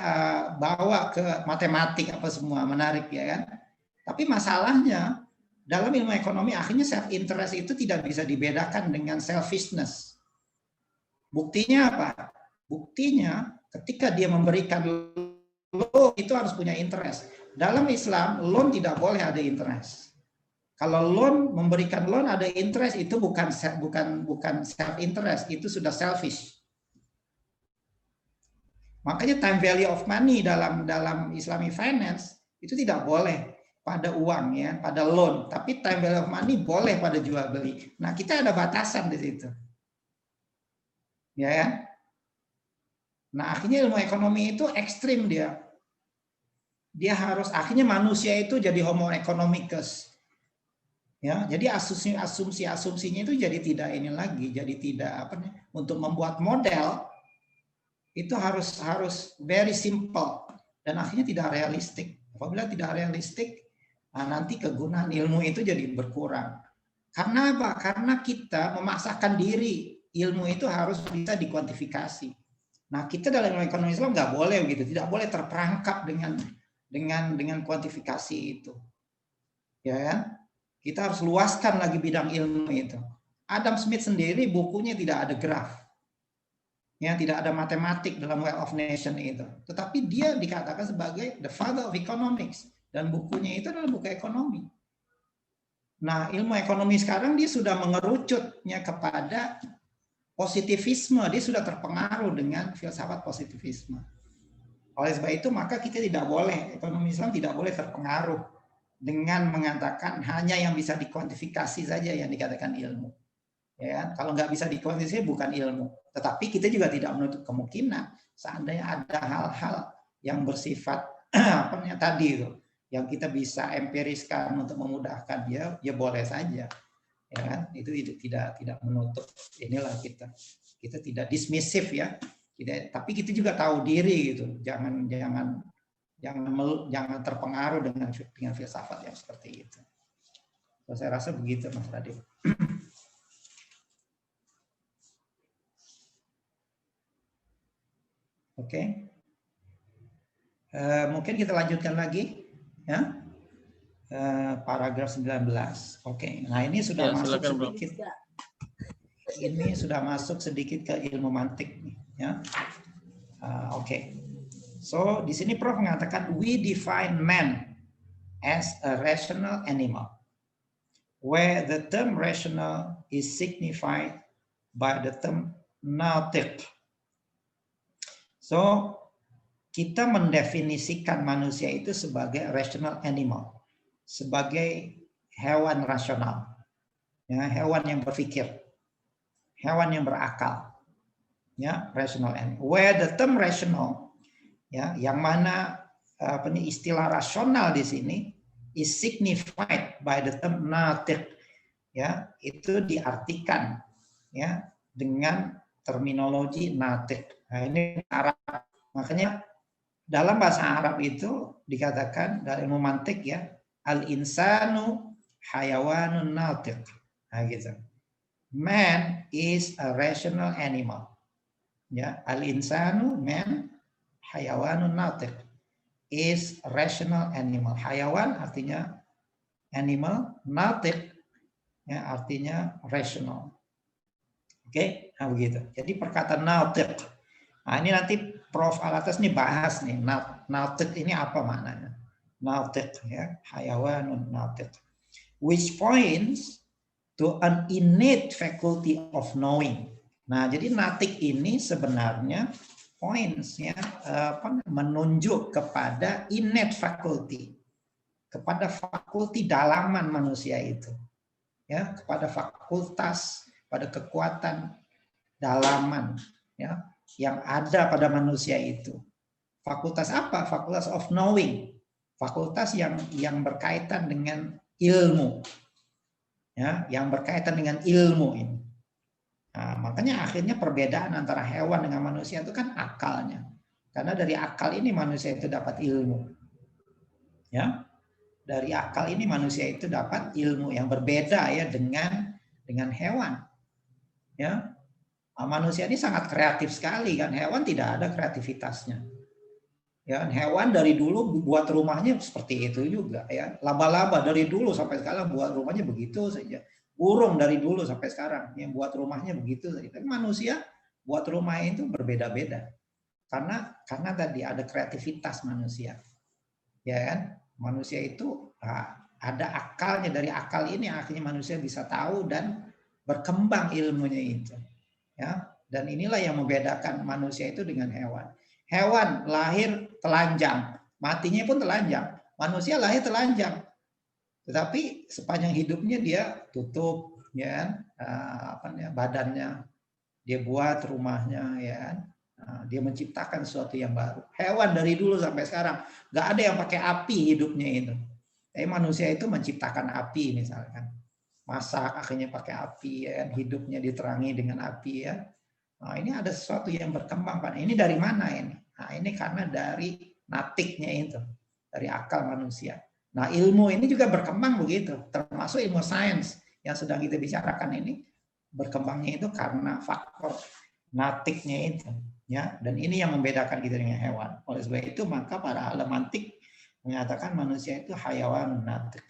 bawa ke matematik apa semua, menarik ya kan. Tapi masalahnya dalam ilmu ekonomi akhirnya self interest itu tidak bisa dibedakan dengan selfishness. Buktinya apa? Buktinya ketika dia memberikan lo itu harus punya interest. dalam Islam loan tidak boleh ada interest. Kalau loan, memberikan loan ada interest, itu bukan self interest, itu sudah selfish. Makanya time value of money dalam Islamic finance itu tidak boleh pada uang ya, pada loan, tapi time value of money boleh pada jual beli. Nah, kita ada batasan di situ. Ya kan? Nah, akhirnya ilmu ekonomi itu ekstrim dia. Dia harus, akhirnya manusia itu jadi homo economicus. Ya, jadi asumsinya itu jadi tidak ini lagi, jadi tidak untuk membuat model itu harus very simple dan akhirnya tidak realistik. Apabila tidak realistik, nah nanti kegunaan ilmu itu jadi berkurang. Karena apa? Karena kita memaksakan diri, ilmu itu harus bisa dikuantifikasi. Nah, kita dalam ekonomi Islam nggak boleh begitu, tidak boleh terperangkap dengan kuantifikasi itu. Ya kan? Kita harus luaskan lagi bidang ilmu itu. Adam Smith sendiri bukunya tidak ada graf. Ya, tidak ada matematik dalam Wealth of Nation itu. Tetapi dia dikatakan sebagai the father of economics. Dan bukunya itu adalah buku ekonomi. Nah, ilmu ekonomi sekarang dia sudah mengerucutnya kepada positivisme. Dia sudah terpengaruh dengan filsafat positivisme. Oleh sebab itu, maka kita tidak boleh, ekonomi Islam tidak boleh terpengaruh dengan mengatakan hanya yang bisa dikuantifikasi saja yang dikatakan ilmu. Ya, kalau nggak bisa dikuantifikasi bukan ilmu. Tetapi kita juga tidak menutup kemungkinan seandainya ada hal-hal yang bersifat tadi itu, yang kita bisa empiriskan untuk memudahkan dia, ya boleh saja. Ya kan? Itu tidak menutup. Inilah kita tidak dismissive ya. Tapi kita juga tahu diri gitu. Jangan terpengaruh dengan filsafat yang seperti itu. So, saya rasa begitu, Mas Radit. Oke. Mungkin kita lanjutkan lagi, ya. Paragraf 19. Oke. Nah, ini sudah masuk sedikit. Ini sudah masuk sedikit ke ilmu mantik, ya. Oke. So, di sini Prof mengatakan we define man as a rational animal, where the term rational is signified by the term natiq. So, kita mendefinisikan manusia itu sebagai rational animal, sebagai hewan rasional, ya, hewan yang berpikir, hewan yang berakal, ya, rational animal. Where the term rational, ya, yang mana istilah rasional di sini is signified by the term natiq, ya, itu diartikan, ya, dengan terminologi natiq. Nah, ini Arab. Makanya dalam bahasa Arab itu dikatakan dari ilmu mantik ya, al-insanu hayawanun natiq. Nah, gitu. Man is a rational animal. Ya, al-insanu, man, hayawanun natiq, is a rational animal. Hayawan artinya animal, natiq ya artinya rational. Oke, nah begitu. Jadi perkataan natiq. Nah, ini nanti Prof Alatas nih bahas nih, natiq ini apa maknanya? Natiq ya, hayawanun natiq. Which points to an innate faculty of knowing. Nah, jadi natiq ini sebenarnya points ya, menunjuk kepada innate faculty, kepada fakulti dalaman manusia itu. Ya, kepada fakultas, pada kekuatan dalaman ya yang ada pada manusia itu. Fakultas apa? Fakultas of knowing. Fakultas yang berkaitan dengan ilmu. Ya, yang berkaitan dengan ilmu ini. Nah, makanya akhirnya perbedaan antara hewan dengan manusia itu kan akalnya. Karena dari akal ini manusia itu dapat ilmu. Ya. Dari akal ini manusia itu dapat ilmu yang berbeda ya dengan hewan. Ya. Manusia ini sangat kreatif sekali kan, hewan tidak ada kreativitasnya. Ya, hewan dari dulu buat rumahnya seperti itu juga ya. Laba-laba dari dulu sampai sekarang buat rumahnya begitu saja. Burung dari dulu sampai sekarang yang buat rumahnya begitu saja. Tapi manusia buat rumah itu berbeda-beda. Karena tadi ada kreativitas manusia. Ya kan? Manusia itu ada akalnya, dari akal ini akhirnya manusia bisa tahu dan berkembang ilmunya itu. Ya, dan inilah yang membedakan manusia itu dengan hewan. Hewan lahir telanjang, matinya pun telanjang. Manusia lahir telanjang, tetapi sepanjang hidupnya dia tutup, ya, badannya, dia buat rumahnya, ya. Dia menciptakan sesuatu yang baru. Hewan dari dulu sampai sekarang nggak ada yang pakai api hidupnya itu. Tapi manusia itu menciptakan api misalkan, masak akhirnya pakai api, ya, hidupnya diterangi dengan api, ya. Nah, ini ada sesuatu yang berkembang, Pak. Ini dari mana ini? Nah, ini karena dari natiknya itu, dari akal manusia. Nah, ilmu ini juga berkembang begitu, termasuk ilmu sains yang sedang kita bicarakan ini berkembangnya itu karena faktor natiknya itu, ya. Dan ini yang membedakan kita dengan hewan. Oleh sebab itu, maka para ahli mantik menyatakan manusia itu hayawan natik.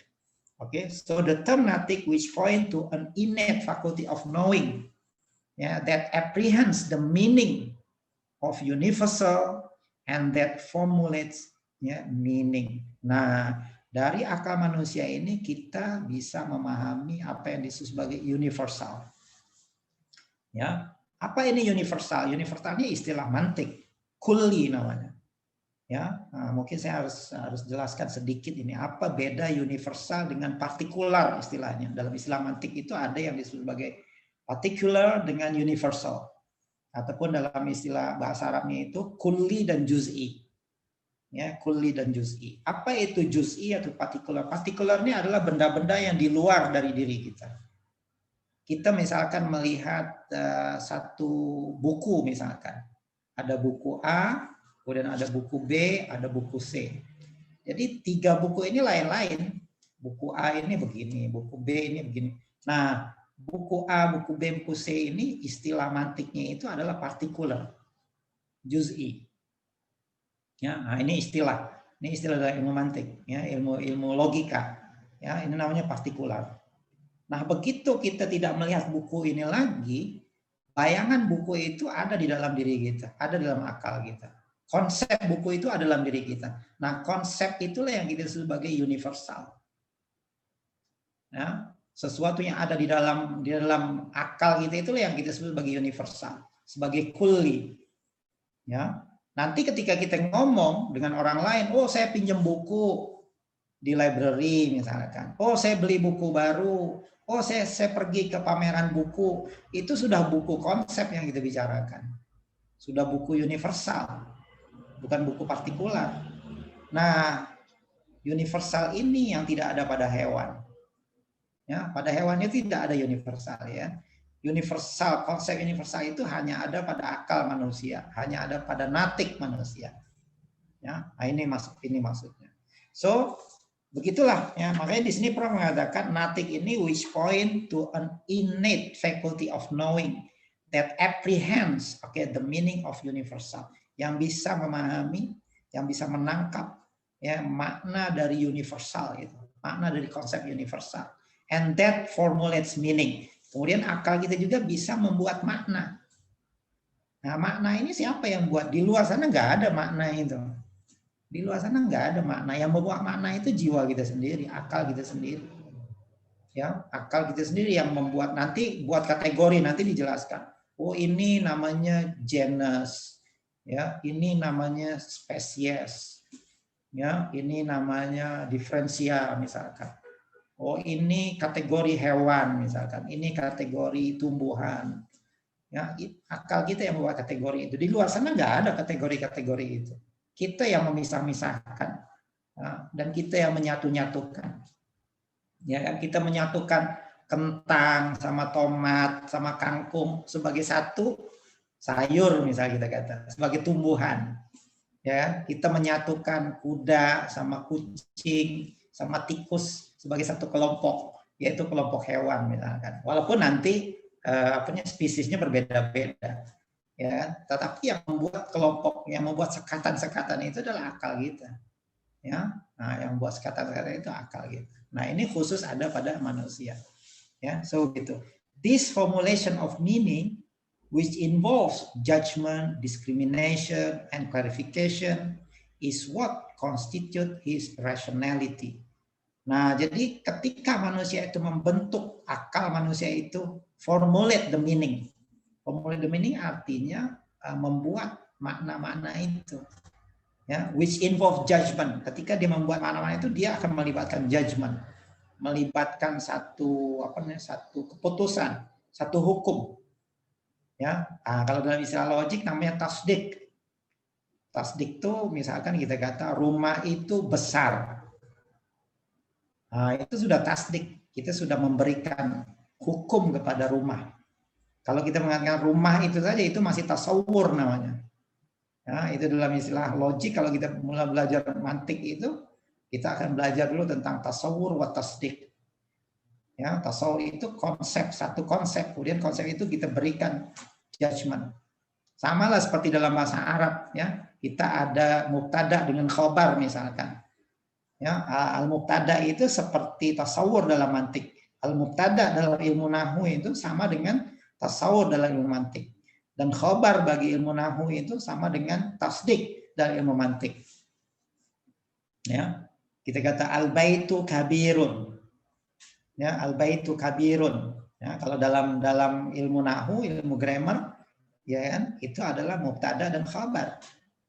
Okay, so the term natik which point to an innate faculty of knowing, yeah, that apprehends the meaning of universal and that formulates, yeah, meaning. Nah, dari akal manusia ini kita bisa memahami apa yang disebut sebagai universal. Ya, apa ini universal? Universal ini istilah mantik, kulli namanya. Ya, nah, mungkin saya harus jelaskan sedikit ini apa beda universal dengan partikular istilahnya. Dalam istilah mantik itu ada yang disebut sebagai particular dengan universal, ataupun dalam istilah bahasa Arabnya itu kulli dan juz'i. Ya, kulli dan juz'i. Apa itu juz'i atau partikular? Partikular ini adalah benda-benda yang di luar dari diri kita. Kita misalkan melihat satu buku misalkan. Ada buku A, kemudian ada buku B, ada buku C. Jadi 3 buku ini lain-lain. Buku A ini begini, buku B ini begini. Nah, buku A, buku B, buku C ini istilah mantiknya itu adalah partikular, juz'i. Ya, nah ini istilah dari ilmu mantik, ya, ilmu logika. Ya, ini namanya partikular. Nah, begitu kita tidak melihat buku ini lagi, bayangan buku itu ada di dalam diri kita, ada dalam akal kita. Konsep buku itu ada dalam diri kita. Nah, konsep itulah yang kita sebut sebagai universal. Ya, sesuatu yang ada di dalam akal kita itulah yang kita sebut sebagai universal, sebagai kulli. Ya, nanti ketika kita ngomong dengan orang lain, oh saya pinjam buku di library misalkan, oh saya beli buku baru, oh saya pergi ke pameran buku, itu sudah buku konsep yang kita bicarakan, sudah buku universal, bukan buku partikular. Nah, universal ini yang tidak ada pada hewan. Ya, pada hewannya tidak ada universal, ya. Universal, konsep universal itu hanya ada pada akal manusia, hanya ada pada natik manusia. Ya, nah ini maksudnya. So, begitulah, ya. Makanya di sini Prof mengatakan natik ini which point to an innate faculty of knowing that apprehends, okay, the meaning of universal, yang bisa memahami, yang bisa menangkap, ya, makna dari universal itu, makna dari konsep universal, and that formulates meaning. Kemudian akal kita juga bisa membuat makna. Nah, makna ini siapa yang buat? Di luar sana nggak ada makna itu. Di luar sana nggak ada makna. Yang membuat makna itu jiwa kita sendiri, akal kita sendiri. Ya, akal kita sendiri yang membuat, nanti buat kategori, nanti dijelaskan. Oh, ini namanya genus. Ya, ini namanya spesies. Ya, ini namanya diferensial misalkan. Oh, ini kategori hewan misalkan, ini kategori tumbuhan. Ya, akal kita yang membuat kategori itu. Di luar sana nggak ada kategori-kategori itu. Kita yang memisah-misahkan, ya, dan kita yang menyatu-nyatukan. Ya kan, kita menyatukan kentang sama tomat sama kangkung sebagai satu sayur misalnya kita kata, sebagai tumbuhan. Ya, kita menyatukan kuda sama kucing sama tikus sebagai satu kelompok, yaitu kelompok hewan misalkan. Walaupun nanti spesiesnya berbeda-beda, ya, tetapi yang membuat kelompok, yang membuat sekatan-sekatan itu adalah akal kita, ya. Nah, yang membuat sekatan-sekatan itu akal kita. Nah, ini khusus ada pada manusia, ya. So gitu. This formulation of meaning, which involves judgment, discrimination, and clarification, is what constitute his rationality. Nah, jadi ketika manusia itu membentuk akal manusia itu formulate the meaning. Formulate the meaning artinya membuat makna-makna itu. Ya, which involve judgment. Ketika dia membuat makna-makna itu, dia akan melibatkan judgment, melibatkan satu keputusan, satu hukum. Ya, kalau dalam istilah logik namanya tasdik. Tasdik itu misalkan kita kata rumah itu besar. Nah, itu sudah tasdik. Kita sudah memberikan hukum kepada rumah. Kalau kita mengatakan rumah itu saja, itu masih tasawur namanya. Ya, itu dalam istilah logik. Kalau kita mulai belajar mantik itu, kita akan belajar dulu tentang tasawur wa tasdik. Ya, tasawur itu konsep, satu konsep. Kemudian konsep itu kita berikan judgment. Sama lah seperti dalam bahasa Arab. Ya, kita ada mubtada dengan khobar misalkan. Ya, al-mubtada itu seperti tasawur dalam mantik. Al-mubtada dalam ilmu nahwu itu sama dengan tasawur dalam ilmu mantik. Dan khobar bagi ilmu nahwu itu sama dengan tasdik dalam ilmu mantik. Ya, kita kata al-baitu kabirun. Ya, al-baitu kabirun. Ya, kalau dalam ilmu nahwu, ilmu grammar, ya kan, itu adalah mubtada dan khabar.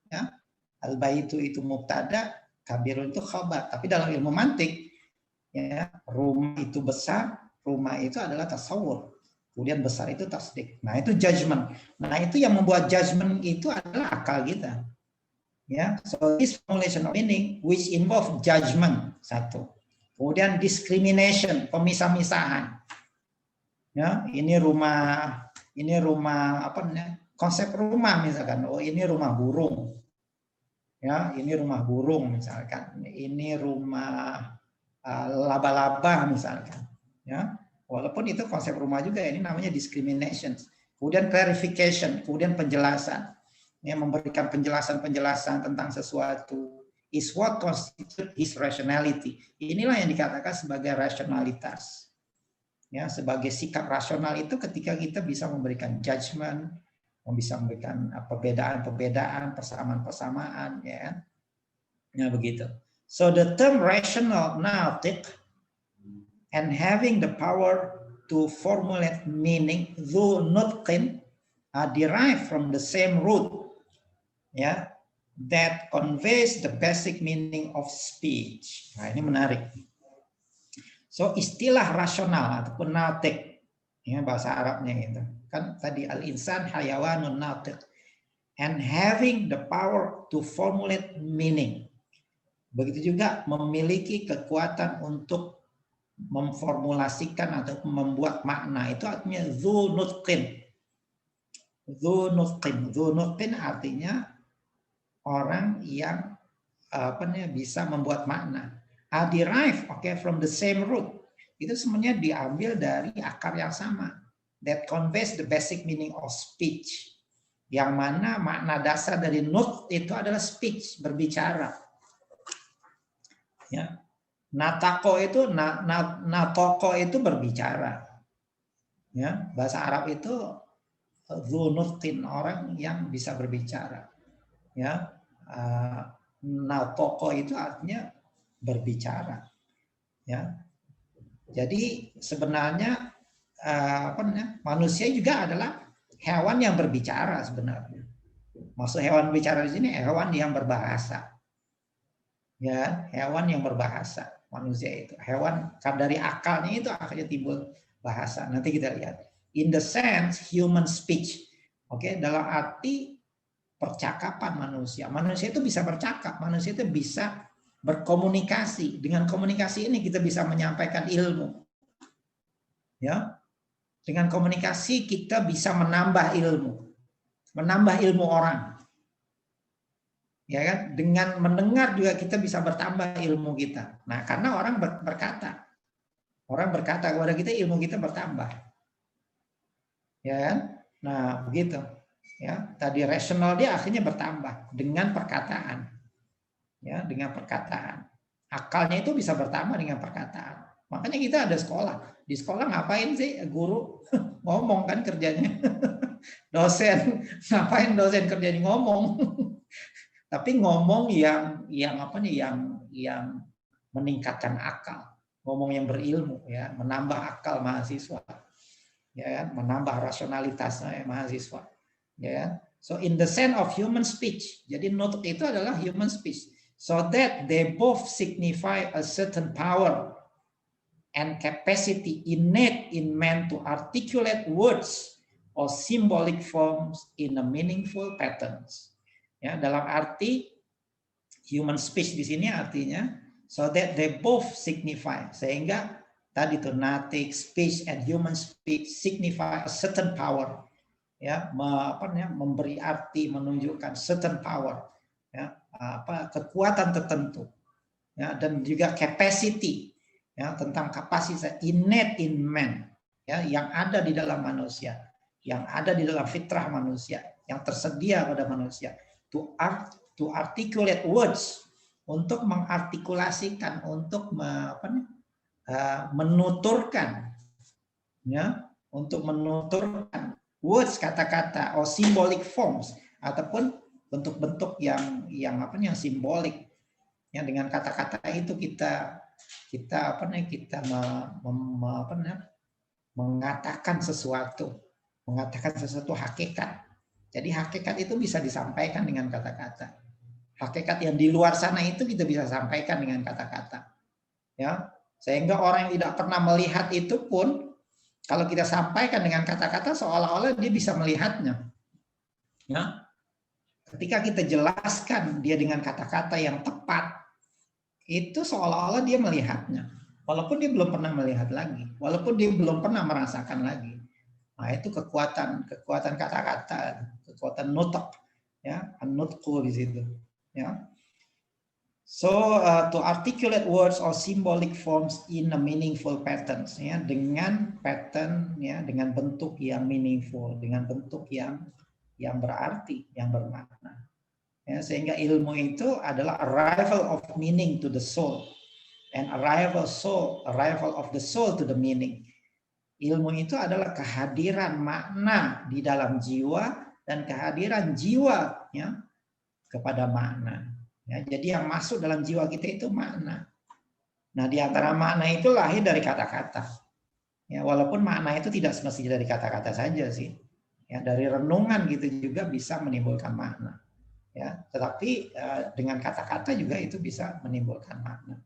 Ya, al-baitu itu mubtada, kabirun itu khabar. Tapi dalam ilmu mantik, ya, rumah itu besar, rumah itu adalah tasawur. Kemudian besar itu tasdik. Nah, itu judgment. Nah, itu yang membuat judgment itu adalah akal kita. Ya, so this formulation of meaning which involve judgment, satu. Kemudian discrimination, pemisah-misahan. Ya, ini rumah apa namanya? Konsep rumah misalkan. Oh, ini rumah burung. Ya, ini rumah burung misalkan. Ini rumah laba-laba misalkan. Ya. Walaupun itu konsep rumah juga, ini namanya discrimination. Kemudian clarification, kemudian penjelasan. Ya, memberikan penjelasan-penjelasan tentang sesuatu is what constitute his rationality. Inilah yang dikatakan sebagai rasionalitas. Ya, sebagai sikap rasional itu ketika kita bisa memberikan judgment, bisa memberikan perbedaan-perbedaan, persamaan-persamaan, ya. Ya, begitu. So the term rational natiq and having the power to formulate meaning dhu nutqin are derived from the same root, ya, that conveys the basic meaning of speech. Nah, ini menarik. So istilah rasional ataupun natiq, ya, bahasa Arabnya gitu. Kan tadi al-insan hayawanun natiq, and having the power to formulate meaning. Begitu juga memiliki kekuatan untuk memformulasikan atau membuat makna, itu artinya dzu nutqin. Dzu nutqin. Dzu nutqin artinya orang yang bisa membuat makna. Derive, from the same root. Itu semuanya diambil dari akar yang sama. That conveys the basic meaning of speech. Yang mana makna dasar dari nut itu adalah speech, berbicara. Ya. Natoko itu berbicara. Ya, bahasa Arab itu dzunutqin, orang yang bisa berbicara. Ya, natoko itu artinya berbicara. Ya, jadi sebenarnya manusia juga adalah hewan yang berbicara sebenarnya. Maksud hewan bicara di sini hewan yang berbahasa. Ya, hewan yang berbahasa. Manusia itu hewan, dari akalnya itu akhirnya timbul bahasa. Nanti kita lihat. In the sense human speech. Oke, dalam arti percakapan manusia. Manusia itu bisa bercakap, manusia itu bisa berkomunikasi. Dengan komunikasi ini kita bisa menyampaikan ilmu. Ya. Dengan komunikasi kita bisa menambah ilmu. Menambah ilmu orang. Ya kan? Dengan mendengar juga kita bisa bertambah ilmu kita. Nah, karena orang berkata. Orang berkata kepada kita, ilmu kita bertambah. Ya kan? Nah, begitu. Ya, tadi rasional dia akhirnya bertambah dengan perkataan. Ya, dengan perkataan. Akalnya itu bisa bertambah dengan perkataan. Makanya kita ada sekolah. Di sekolah ngapain sih guru? Ngomong kan kerjanya. Dosen, ngapain dosen kerjanya ngomong? Tapi ngomong yang apa nih, yang meningkatkan akal, ngomong yang berilmu, ya, menambah akal mahasiswa, ya, menambah rasionalitasnya mahasiswa, ya. So in the sense of human speech, jadi nutuk itu adalah human speech, so that they both signify a certain power and capacity innate in man to articulate words or symbolic forms in a meaningful patterns. Ya, dalam arti human speech di sini artinya so that they both signify, sehingga tadi itu natic speech and human speech signify a certain power, ya, memberi arti, menunjukkan certain power, ya, kekuatan tertentu, ya, dan juga capacity, ya, tentang kapasitas innate in man, ya, yang ada di dalam manusia, yang ada di dalam fitrah manusia, yang tersedia pada manusia, to articulate words, untuk mengartikulasikan, untuk menuturkan, ya, untuk menuturkan words, kata-kata, or symbolic forms, ataupun bentuk-bentuk yang simbolik. Ya, dengan kata-kata itu kita mengatakan sesuatu hakikat. Jadi hakikat itu bisa disampaikan dengan kata-kata. Hakikat yang di luar sana itu kita bisa sampaikan dengan kata-kata. Ya, sehingga orang yang tidak pernah melihat itu pun kalau kita sampaikan dengan kata-kata seolah-olah dia bisa melihatnya. Ya. Ketika kita jelaskan dia dengan kata-kata yang tepat, itu seolah-olah dia melihatnya. Walaupun dia belum pernah melihat lagi, walaupun dia belum pernah merasakan lagi. Nah, itu kekuatan kata-kata, kekuatan nutuk, ya, an-nutqu di situ, ya. So to articulate words or symbolic forms in a meaningful patterns, ya, dengan pattern, ya, dengan bentuk yang meaningful, dengan bentuk yang berarti, yang bermakna. Ya, sehingga ilmu itu adalah arrival of meaning to the soul and arrival of the soul to the meaning. Ilmu itu adalah kehadiran makna di dalam jiwa dan kehadiran jiwa, ya, kepada makna. Ya, jadi yang masuk dalam jiwa kita itu makna. Nah, di antara makna itu lahir dari kata-kata. Ya, walaupun makna itu tidak semestinya dari kata-kata saja sih. Ya, dari renungan gitu juga bisa menimbulkan makna. Ya, tetapi dengan kata-kata juga itu bisa menimbulkan makna.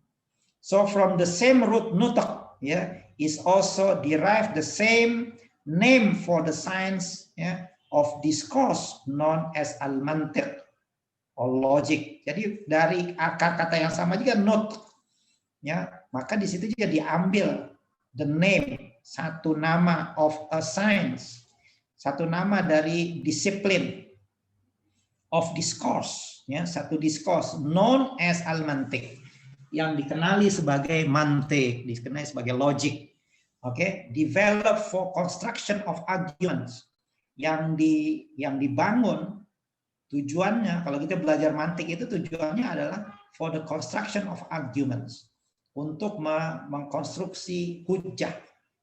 So from the same root nutak, ya, is also derived the same name for the science, ya, of discourse known as al-mantiq or logic. Jadi dari akar kata yang sama juga nut, ya, maka di situ juga diambil the name, satu nama of a science, satu nama dari disiplin of discourse, ya, satu discourse known as al-mantiq, yang dikenali sebagai mantik, dikenali sebagai logic. Oke, develop for construction of arguments, yang dibangun tujuannya, kalau kita belajar mantik itu tujuannya adalah for the construction of arguments, untuk mengkonstruksi hujah.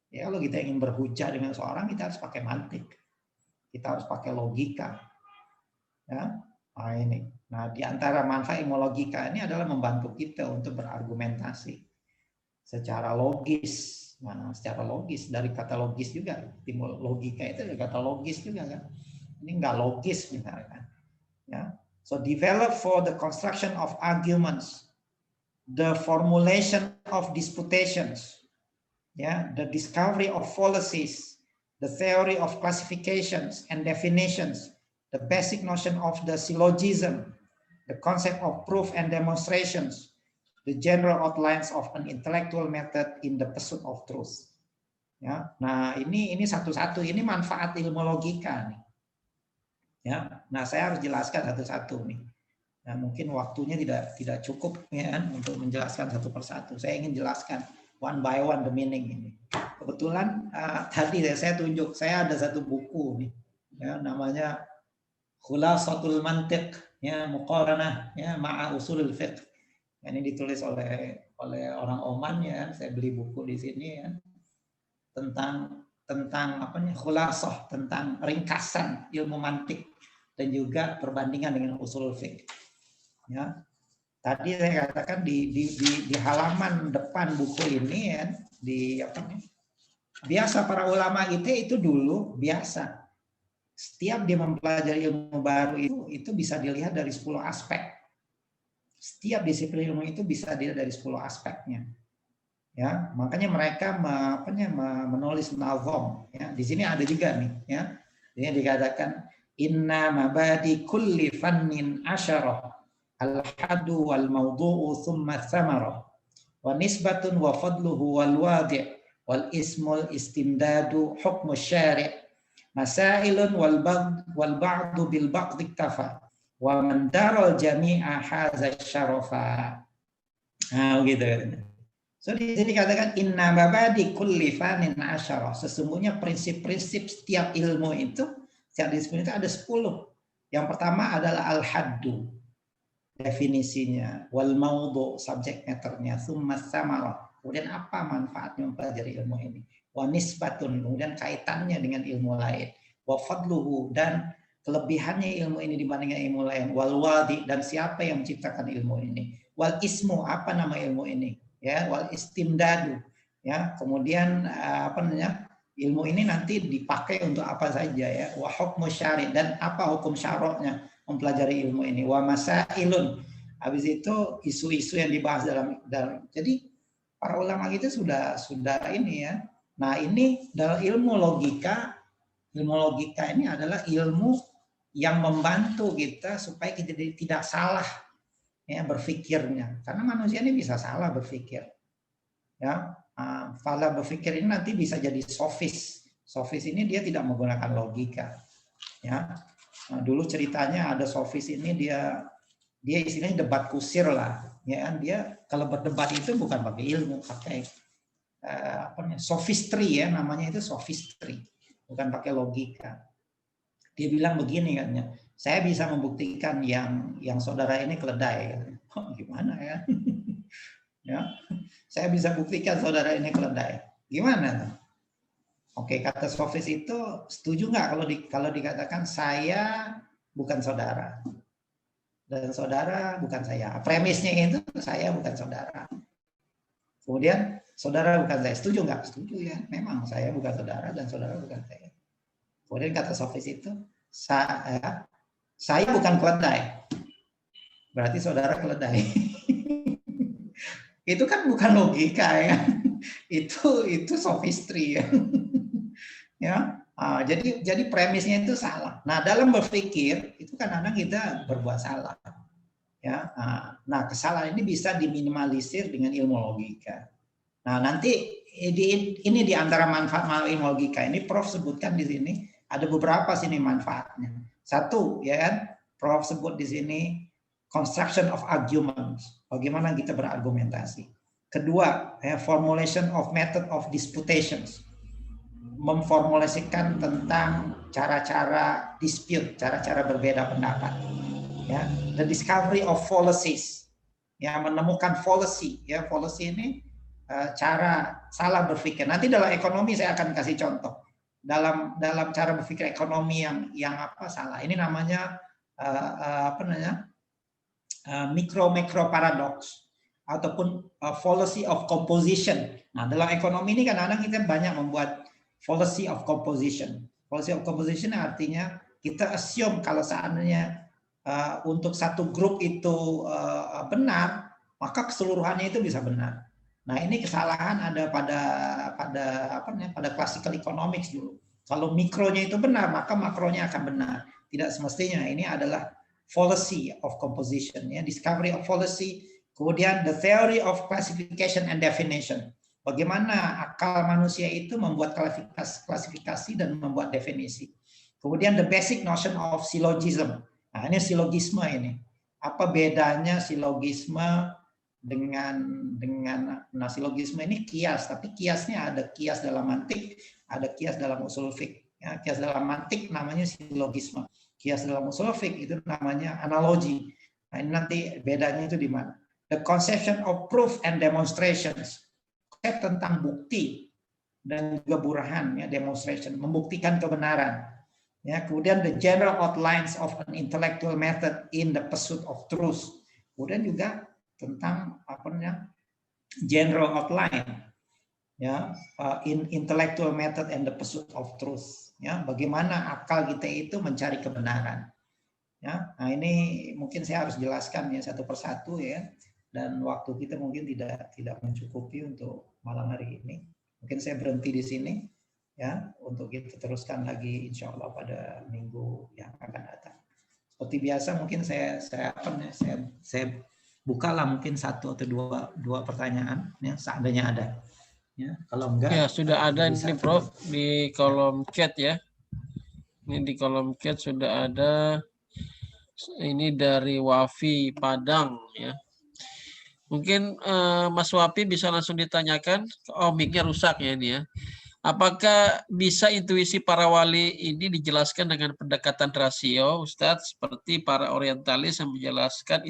Ya, kalau kita ingin berhujah dengan seorang, kita harus pakai mantik, kita harus pakai logika. Ya, nah ini. Nah, di antara manfaat ilmu logika ini adalah membantu kita untuk berargumentasi secara logis. Nah, secara logis, dari kata logis juga, timbul logika itu dari kata logis juga kan. Ini enggak logis misalkan. Ya. So develop for the construction of arguments, the formulation of disputations, ya, the discovery of fallacies, the theory of classifications and definitions, the basic notion of the syllogism, the concept of proof and demonstrations, the general outlines of an intellectual method in the pursuit of truth. Ya, nah ini satu-satu, ini manfaat ilmu logika nih. Ya, nah saya harus jelaskan satu-satu nih. Nah, mungkin waktunya tidak cukup, ya, untuk menjelaskan satu persatu. Saya ingin jelaskan one by one the meaning ini. Kebetulan tadi saya tunjuk, saya ada satu buku nih, ya, namanya Khulasatul Mantiq, ya, Muqaranah, ya, ma'a usulul fiqh. Ini ditulis oleh orang Oman, ya. Saya beli buku di sini, ya, tentang apa nih, khulasah, tentang ringkasan ilmu mantik dan juga perbandingan dengan usulul fiqh. Ya, tadi saya katakan di halaman depan buku ini ya, di apa nih? Biasa para ulama itu dulu biasa. Setiap dia mempelajari ilmu baru itu bisa dilihat dari 10 aspek. Setiap disiplin ilmu itu bisa dilihat dari 10 aspeknya. Ya, makanya mereka menulis nazam. Ya, di sini ada juga nih. Ya, ini dikatakan inna mabadi kulli fannin asyarah al-hadu wal mawdu'u thumma thamarah wa nisbatun wa fadluhu wal wadi' wal ismul istimdadu hukmu syari' masailun wal ba'du bil ba'd iktafa wa man daral jami'a hadza syarafa. Nah, gitu. So di sini katakan inna mabadi kulli fanin asyara. Sesungguhnya prinsip-prinsip setiap ilmu itu, setiap disiplin itu ada 10. Yang pertama adalah al-haddu, definisinya, wal mawdu, subject matter-nya, summa samarah. Kemudian apa manfaatnya mempelajari ilmu ini? Wa nisbatun, kemudian kaitannya dengan ilmu lain. Wa fadluhu, dan kelebihannya ilmu ini dibandingkan ilmu lain. Wal wadi, dan siapa yang menciptakan ilmu ini. Wal ismu, apa nama ilmu ini? Ya, wal istimdadu. Ya, kemudian ilmu ini nanti dipakai untuk apa saja ya. Wa hukmu syari', dan apa hukum syaroknya mempelajari ilmu ini. Wa masailun. Habis itu isu-isu yang dibahas dalam. Jadi para ulama itu sudah ini ya. Nah, ini dalam ilmu logika ini adalah ilmu yang membantu kita supaya kita tidak salah ya berpikirnya. Karena manusia ini bisa salah berpikir. Ya, salah berpikir ini nanti bisa jadi sofis. Sofis ini dia tidak menggunakan logika. Ya. Nah, dulu ceritanya ada sofis ini dia istilahnya debat kusir lah. Ya, dia kalau berdebat itu bukan pakai ilmu, pakai sophistry ya, namanya itu sophistry, bukan pakai logika. Dia bilang begini katanya, saya bisa membuktikan yang saudara ini keledai. Oh, gimana ya? Ya, saya bisa buktikan saudara ini keledai. Gimana? Oke, kata sofis itu setuju nggak kalau dikatakan saya bukan saudara dan saudara bukan saya. Premisnya itu saya bukan saudara. Kemudian saudara bukan saya. Setuju nggak? Setuju ya. Memang saya bukan saudara dan saudara bukan saya. Kemudian kata sofis itu, saya bukan keledai. Berarti saudara keledai. Itu kan bukan logika ya. Itu sophistry ya. Ya. Jadi premisnya itu salah. Nah, dalam berpikir itu kadang-kadang kita berbuat salah. Ya. Nah, kesalahan ini bisa diminimalisir dengan ilmu logika. Nah, nanti ini di antara manfaat ilmu logika ini Prof sebutkan di sini ada beberapa sini manfaatnya. Satu, ya kan? Prof sebut di sini construction of arguments. Bagaimana kita berargumentasi. Kedua, formulation of method of disputations. Memformulasikan tentang cara-cara dispute, cara-cara berbeda pendapat. Ya, the discovery of fallacies. Ya, menemukan fallacy. Ya, fallacy ini cara salah berpikir. Nanti dalam ekonomi saya akan kasih contoh. Dalam cara berpikir ekonomi yang salah. Ini namanya mikro paradox ataupun fallacy of composition. Nah, dalam ekonomi ini kadang-kadang kita banyak membuat fallacy of composition. Fallacy of composition artinya kita assume kalau seandainya untuk satu grup itu benar, maka keseluruhannya itu bisa benar. Nah, ini kesalahan ada pada classical economics dulu. Kalau mikronya itu benar, maka makronya akan benar. Tidak semestinya. Ini adalah fallacy of composition, ya, discovery of fallacy. Kemudian the theory of classification and definition. Bagaimana akal manusia itu membuat klasifikasi dan membuat definisi. Kemudian the basic notion of syllogism. Nah, ini silogisme ini. Apa bedanya silogisme dengan silogisme ini kias, tapi kiasnya ada kias dalam mantik, ada kias dalam usul fiqh. Ya, kias dalam mantik namanya silogisme. Kias dalam usul fiqh itu namanya analogi. Nah, ini nanti bedanya itu di mana? The conception of proof and demonstrations. Konsep tentang bukti dan juga burhan, ya, demonstration, membuktikan kebenaran. Ya, kemudian the general outlines of an intellectual method in the pursuit of truth. Kemudian juga tentang general outline, ya, intellectual method and the pursuit of truth, ya, bagaimana akal kita itu mencari kebenaran, ya. Nah, ini mungkin saya harus jelaskan ya satu persatu ya, dan waktu kita mungkin tidak mencukupi untuk malam hari ini. Mungkin saya berhenti di sini ya, untuk kita teruskan lagi insya Allah pada minggu yang akan datang. Seperti biasa mungkin saya bukalah mungkin satu atau dua pertanyaan ya, seandainya ada. Ya, kalau enggak ya sudah ada ini Prof di kolom chat ya. Ini di kolom chat sudah ada. Ini dari Wafi Padang ya. Mungkin Mas Wafi bisa langsung ditanyakan. Oh, mic-nya rusak ya ini ya. Apakah bisa intuisi para wali ini dijelaskan dengan pendekatan rasio, Ustadz, seperti para orientalis yang menjelaskan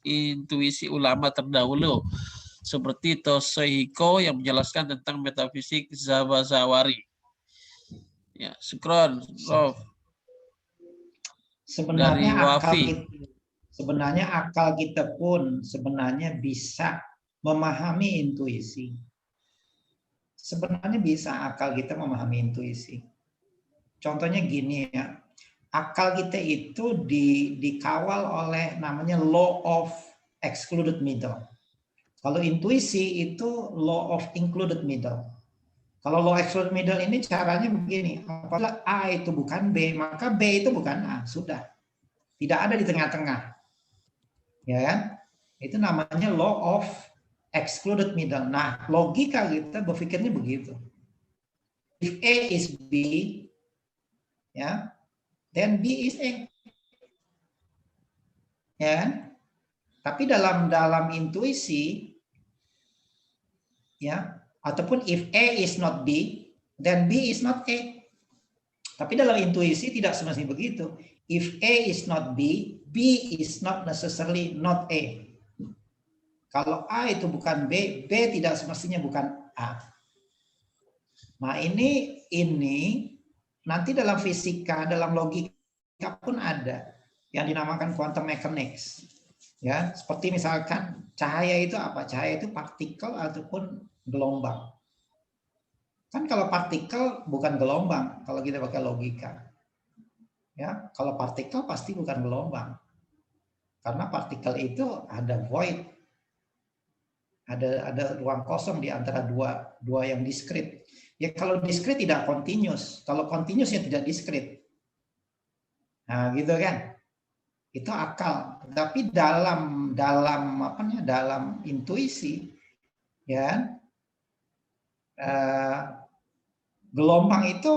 intuisi ulama terdahulu, seperti Toshihiko yang menjelaskan tentang metafisik Zawazawari. Ya, syukron, Prof. Sebenarnya akal kita pun sebenarnya bisa memahami intuisi. Sebenarnya bisa akal kita memahami intuisi. Contohnya gini ya, akal kita itu dikawal oleh namanya law of excluded middle. Kalau intuisi itu law of included middle. Kalau law of excluded middle ini caranya begini, apabila A itu bukan B, maka B itu bukan A, sudah. Tidak ada di tengah-tengah. Ya kan? Itu namanya law of excluded middle. Nah, logika kita berpikirnya begitu. If A is B, ya, then B is A. Ya kan? Tapi dalam intuisi, ya, ataupun if A is not B, then B is not A. Tapi dalam intuisi tidak semestinya begitu. If A is not B, B is not necessarily not A. Kalau A itu bukan B, B tidak semestinya bukan A. Nah, ini nanti dalam fisika, dalam logika pun ada yang dinamakan quantum mechanics. Ya, seperti misalkan cahaya itu apa? Cahaya itu partikel ataupun gelombang. Kan kalau partikel bukan gelombang kalau kita pakai logika. Ya, kalau partikel pasti bukan gelombang. Karena partikel itu ada void. Ada ruang kosong di antara dua yang diskrit. Ya kalau diskrit tidak continuous, kalau continuous ya tidak diskrit. Nah, gitu kan? Itu akal. Tapi dalam intuisi, ya, gelombang itu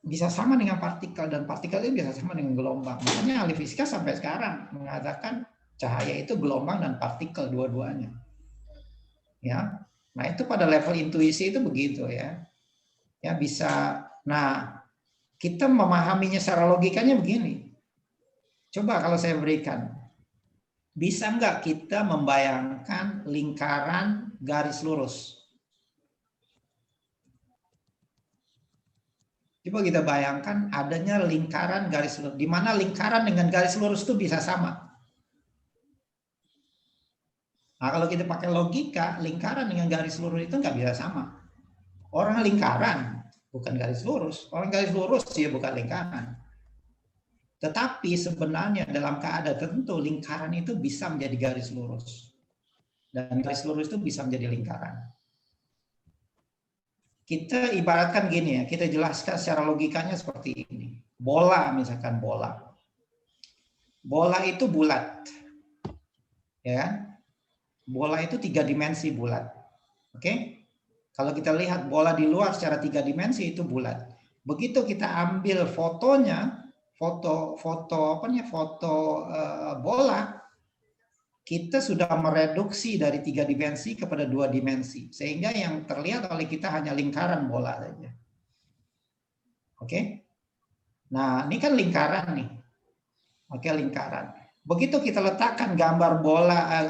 bisa sama dengan partikel dan partikel itu bisa sama dengan gelombang. Makanya ahli fisika sampai sekarang mengatakan cahaya itu gelombang dan partikel dua-duanya. Ya, nah itu pada level intuisi itu begitu ya, ya bisa. Nah, kita memahaminya secara logikanya begini. Coba kalau saya berikan, bisa nggak kita membayangkan lingkaran garis lurus? Coba kita bayangkan adanya lingkaran garis lurus, di mana lingkaran dengan garis lurus itu bisa sama. Nah, kalau kita pakai logika, lingkaran dengan garis lurus itu nggak bisa sama. Orang lingkaran bukan garis lurus, orang garis lurus dia bukan lingkaran. Tetapi sebenarnya dalam keadaan tertentu lingkaran itu bisa menjadi garis lurus. Dan garis lurus itu bisa menjadi lingkaran. Kita ibaratkan gini ya, kita jelaskan secara logikanya seperti ini. Bola misalkan bola. Bola itu bulat. Ya kan? Bola itu 3 dimensi bulat. Oke? Kalau kita lihat bola di luar secara 3 dimensi itu bulat. Begitu kita ambil fotonya, foto bola, kita sudah mereduksi dari 3 dimensi kepada 2 dimensi. Sehingga yang terlihat oleh kita hanya lingkaran bola saja. Oke? Nah, ini kan lingkaran nih. Oke, lingkaran. Begitu kita letakkan gambar bola,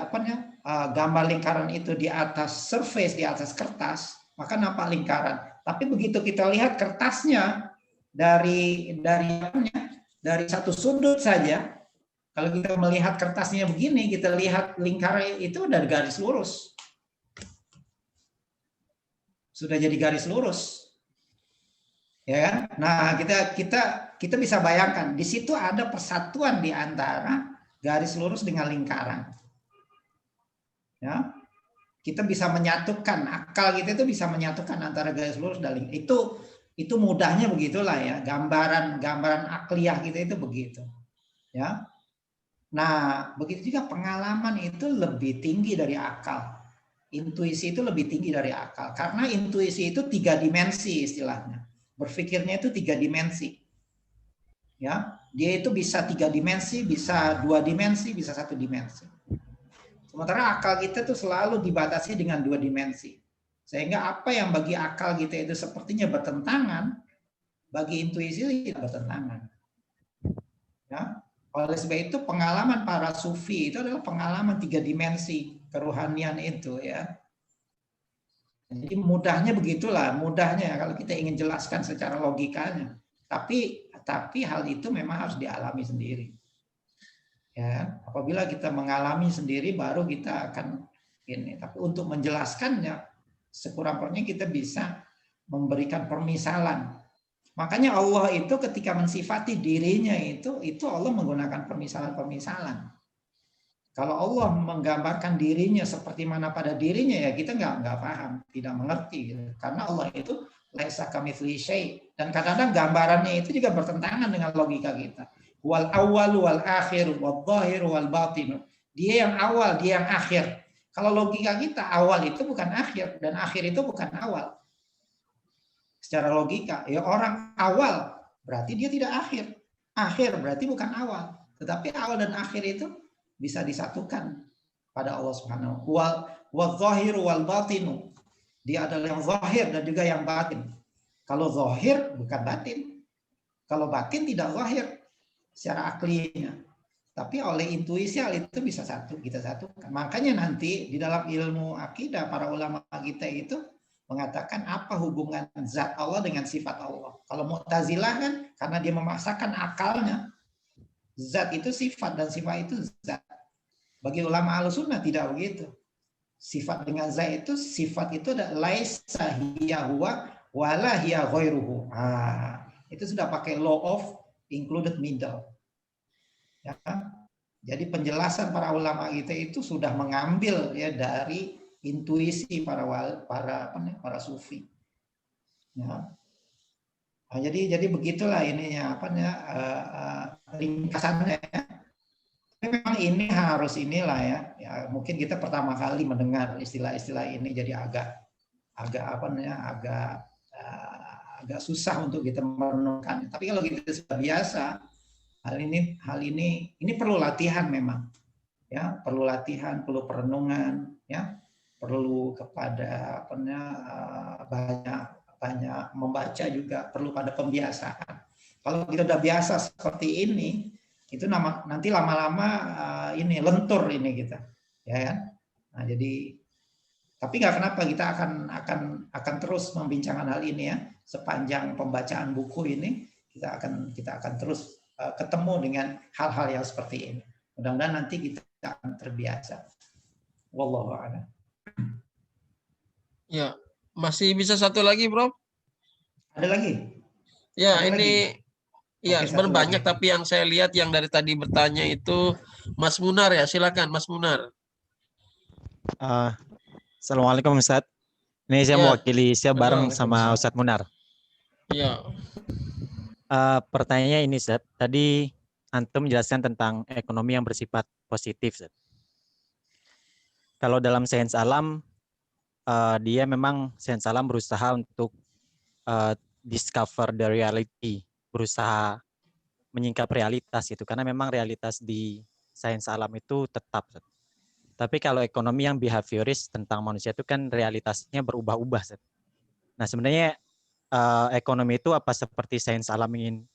gambar lingkaran itu di atas surface, di atas kertas, maka nampak lingkaran. Tapi begitu kita lihat kertasnya dari satu sudut saja, Kalau kita melihat kertasnya begini, kita lihat lingkaran itu udah garis lurus. Sudah jadi garis lurus. Ya kan? Nah, kita bisa bayangkan di situ ada persatuan di antara garis lurus dengan lingkaran. Ya. Kita bisa menyatukan, akal kita itu bisa menyatukan antara garis lurus dan lingkaran. Itu mudahnya begitulah ya. Gambaran akliyah kita itu begitu. Ya. Nah, begitu juga pengalaman itu lebih tinggi dari akal. Intuisi itu lebih tinggi dari akal. Karena intuisi itu 3 dimensi istilahnya. Berpikirnya itu 3 dimensi. Ya, dia itu bisa 3 dimensi, bisa 2 dimensi, bisa 1 dimensi. Sementara akal kita itu selalu dibatasi dengan 2 dimensi. Sehingga apa yang bagi akal kita itu sepertinya bertentangan, bagi intuisi tidak bertentangan. Ya. Oleh sebab itu pengalaman para sufi itu adalah pengalaman 3 dimensi kerohanian itu ya. Jadi mudahnya begitulah, mudahnya kalau kita ingin jelaskan secara logikanya. Tapi hal itu memang harus dialami sendiri. Ya, apabila kita mengalami sendiri baru kita akan ini. Tapi untuk menjelaskannya sekurang-kurangnya kita bisa memberikan permisalan. Makanya Allah itu ketika mensifati dirinya itu Allah menggunakan permisalan-permisalan. Kalau Allah menggambarkan dirinya seperti mana pada dirinya ya kita nggak paham, tidak mengerti. Gitu. Karena Allah itu laisa kamitslihi syai'. Dan kadang-kadang gambarannya itu juga bertentangan dengan logika kita. Wal awwal wal akhir wal zahir wal batin. Dia yang awal, dia yang akhir. Kalau logika kita awal itu bukan akhir dan akhir itu bukan awal. Secara logika, ya orang awal berarti dia tidak akhir. Akhir berarti bukan awal. Tetapi awal dan akhir itu bisa disatukan pada Allah Subhanahu wa zahir wal batinu. Dia adalah yang zahir dan juga yang batin. Kalau zahir bukan batin. Kalau batin tidak zahir secara aklinya. Tapi oleh intuisi hal itu bisa kita satukan. Makanya nanti di dalam ilmu akidah para ulama kita itu mengatakan apa hubungan zat Allah dengan sifat Allah. Kalau Mu'tazilah kan karena dia memaksakan akalnya. Zat itu sifat dan sifat itu zat. Bagi ulama Ahlussunnah tidak begitu. Sifat dengan zat itu sifat itu adalah laisa hiya huwa wala hiya ghairuhu. Itu sudah pakai law of included middle. Ya. Jadi penjelasan para ulama kita itu sudah mengambil ya dari intuisi para sufi. Ya. Nah, jadi begitulah ininya ringkasannya ya. Memang ini harus inilah ya mungkin kita pertama kali mendengar istilah-istilah ini jadi agak susah untuk kita merenungkan. Tapi kalau kita sudah biasa hal ini perlu latihan memang ya, perlu latihan, perlu perenungan ya, perlu kepada banyak membaca juga, perlu pada pembiasaan. Kalau kita udah biasa seperti ini itu nanti lama-lama ini lentur ini kita ya kan. Nah, jadi tapi nggak kenapa kita akan terus membincangkan hal ini ya sepanjang pembacaan buku ini kita akan terus ketemu dengan hal-hal yang seperti ini. Mudah-mudahan nanti kita akan terbiasa. Wallahu a'lam. Ya, masih bisa satu lagi, Bro? Ada lagi? Ya, Ada ini lagi? ya Oke, sebenarnya banyak lagi. tapi yang saya lihat yang dari tadi bertanya itu Mas Munar ya. Silakan Mas Munar. Assalamualaikum Ustadz. Ini saya mewakili saya bareng sama Ustadz Munar. Iya. Pertanyaannya ini Ustadz, tadi Antum menjelaskan tentang ekonomi yang bersifat positif Ustadz. Kalau dalam sains alam, dia memang sains alam berusaha untuk discover the reality, berusaha menyingkap realitas itu, karena memang realitas di sains alam itu tetap. Tapi kalau ekonomi yang behavioris tentang manusia itu kan realitasnya berubah-ubah. Nah sebenarnya ekonomi itu apa seperti sains alam ingin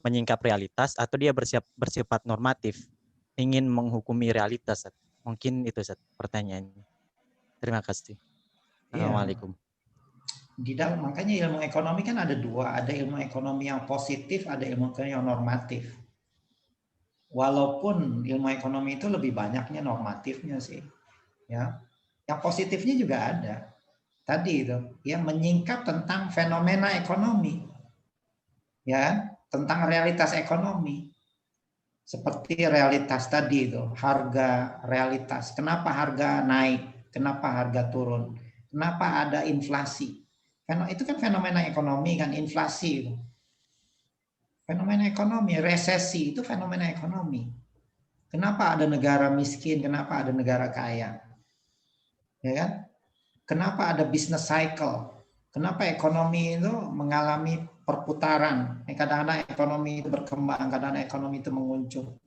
menyingkap realitas atau dia bersifat normatif, ingin menghukumi realitas? Mungkin itu pertanyaannya. Terima kasih. Assalamualaikum. Makanya ilmu ekonomi kan ada dua, ada ilmu ekonomi yang positif, ada ilmu ekonomi yang normatif. Walaupun ilmu ekonomi itu lebih banyaknya normatifnya sih, ya. Yang positifnya juga ada. Tadi itu, ya, menyingkap tentang fenomena ekonomi, ya, tentang realitas ekonomi. Seperti realitas tadi itu, harga realitas. Kenapa harga naik? Kenapa harga turun? Kenapa ada inflasi? Karena itu kan fenomena ekonomi kan, inflasi itu. Fenomena ekonomi, resesi itu fenomena ekonomi. Kenapa ada negara miskin? Kenapa ada negara kaya? Ya kan? Kenapa ada business cycle? Kenapa ekonomi itu mengalami perputaran? Kadang-kadang ekonomi itu berkembang, kadang-kadang ekonomi itu menguncung.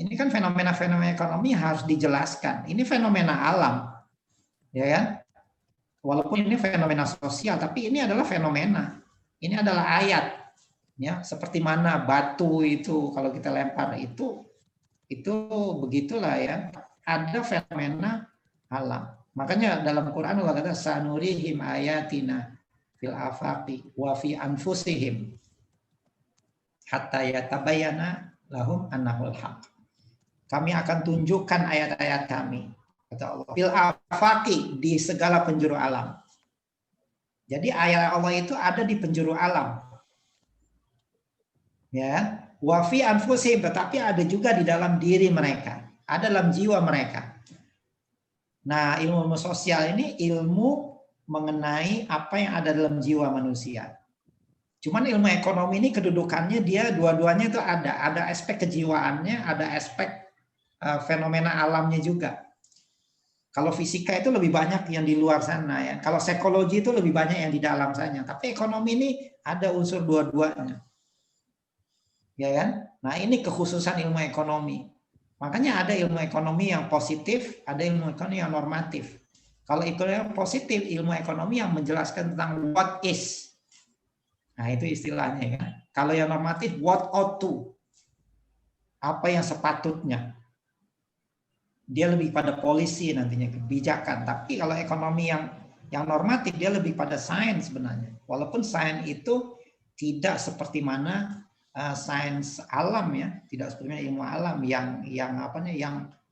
Ini kan fenomena-fenomena ekonomi harus dijelaskan. Ini fenomena alam, ya kan? Walaupun ini fenomena sosial, tapi ini adalah fenomena. Ini adalah ayat, ya. Seperti mana batu itu kalau kita lempar itu begitulah ya. Ada fenomena alam. Makanya dalam Quran Allah kata sanurihim ayatina fil afaqi wa fi anfusihim hatta yatabayyana lahum annahul haq. Kami akan tunjukkan ayat-ayat kami, kata Allah. Fil afaqi, di segala penjuru alam. Jadi ayat Allah itu ada di penjuru alam. Ya, wa fi anfusihim, tetapi ada juga di dalam diri mereka, ada dalam jiwa mereka. Nah, ilmu sosial ini ilmu mengenai apa yang ada dalam jiwa manusia. Cuman ilmu ekonomi ini kedudukannya dia dua-duanya itu ada aspek kejiwaannya, ada aspek fenomena alamnya juga. Kalau fisika itu lebih banyak yang di luar sana ya. Kalau psikologi itu lebih banyak yang di dalam sana. Tapi ekonomi ini ada unsur dua-duanya. Ya kan? Nah, ini kekhususan ilmu ekonomi. Makanya ada ilmu ekonomi yang positif, ada ilmu ekonomi yang normatif. Kalau ekonomi positif, ilmu ekonomi yang menjelaskan tentang what is. Nah, itu istilahnya ya. Kalau yang normatif, what ought to. Apa yang sepatutnya. Dia lebih pada polisi nantinya, kebijakan. Tapi kalau ekonomi yang normatif, dia lebih pada sains sebenarnya. Walaupun sains itu tidak seperti mana sains alam ya, tidak seperti ilmu alam yang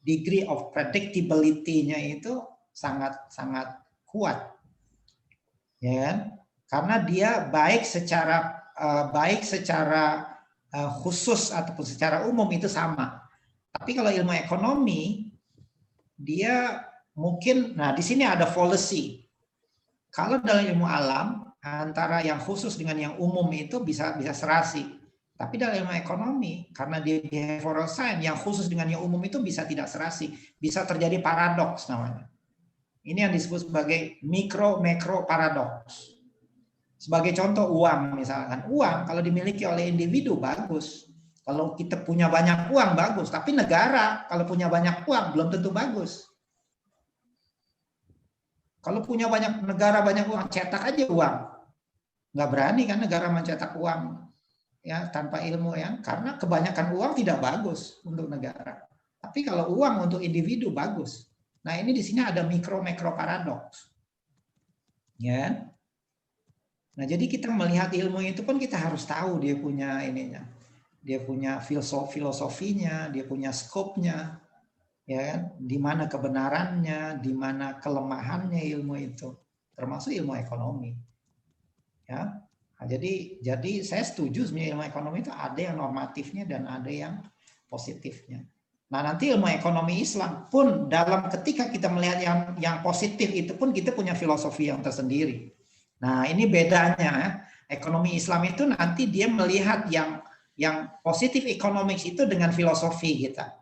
degree of predictability-nya itu sangat kuat. Ya kan? Karena dia baik secara khusus ataupun secara umum itu sama. Tapi kalau ilmu ekonomi dia mungkin, nah di sini ada fallacy. Kalau dalam ilmu alam antara yang khusus dengan yang umum itu bisa serasi. Tapi dalam ilmu ekonomi karena dia behavioral science yang khusus dengan yang umum itu bisa tidak serasi, bisa terjadi paradoks namanya. Ini yang disebut sebagai mikro-makro paradoks. Sebagai contoh uang misalkan, uang kalau dimiliki oleh individu bagus. Kalau kita punya banyak uang bagus, tapi negara kalau punya banyak uang belum tentu bagus. Kalau punya negara banyak uang, cetak aja uang. Nggak berani kan negara mencetak uang ya tanpa ilmu ya, karena kebanyakan uang tidak bagus untuk negara. Tapi kalau uang untuk individu bagus. Nah, ini di sini ada mikro-makro paradoks. Ya. Nah, jadi kita melihat ilmu itu pun kita harus tahu dia punya ininya. Dia punya filosofinya, dia punya skopnya, ya kan? Di mana kebenarannya, di mana kelemahannya ilmu itu, termasuk ilmu ekonomi. Ya, nah, jadi saya setuju sebenarnya ilmu ekonomi itu ada yang normatifnya dan ada yang positifnya. Nah, nanti ilmu ekonomi Islam pun ketika kita melihat yang positif itu pun kita punya filosofi yang tersendiri. Nah, ini bedanya. Ekonomi Islam itu nanti dia melihat yang positif economics itu dengan filosofi kita.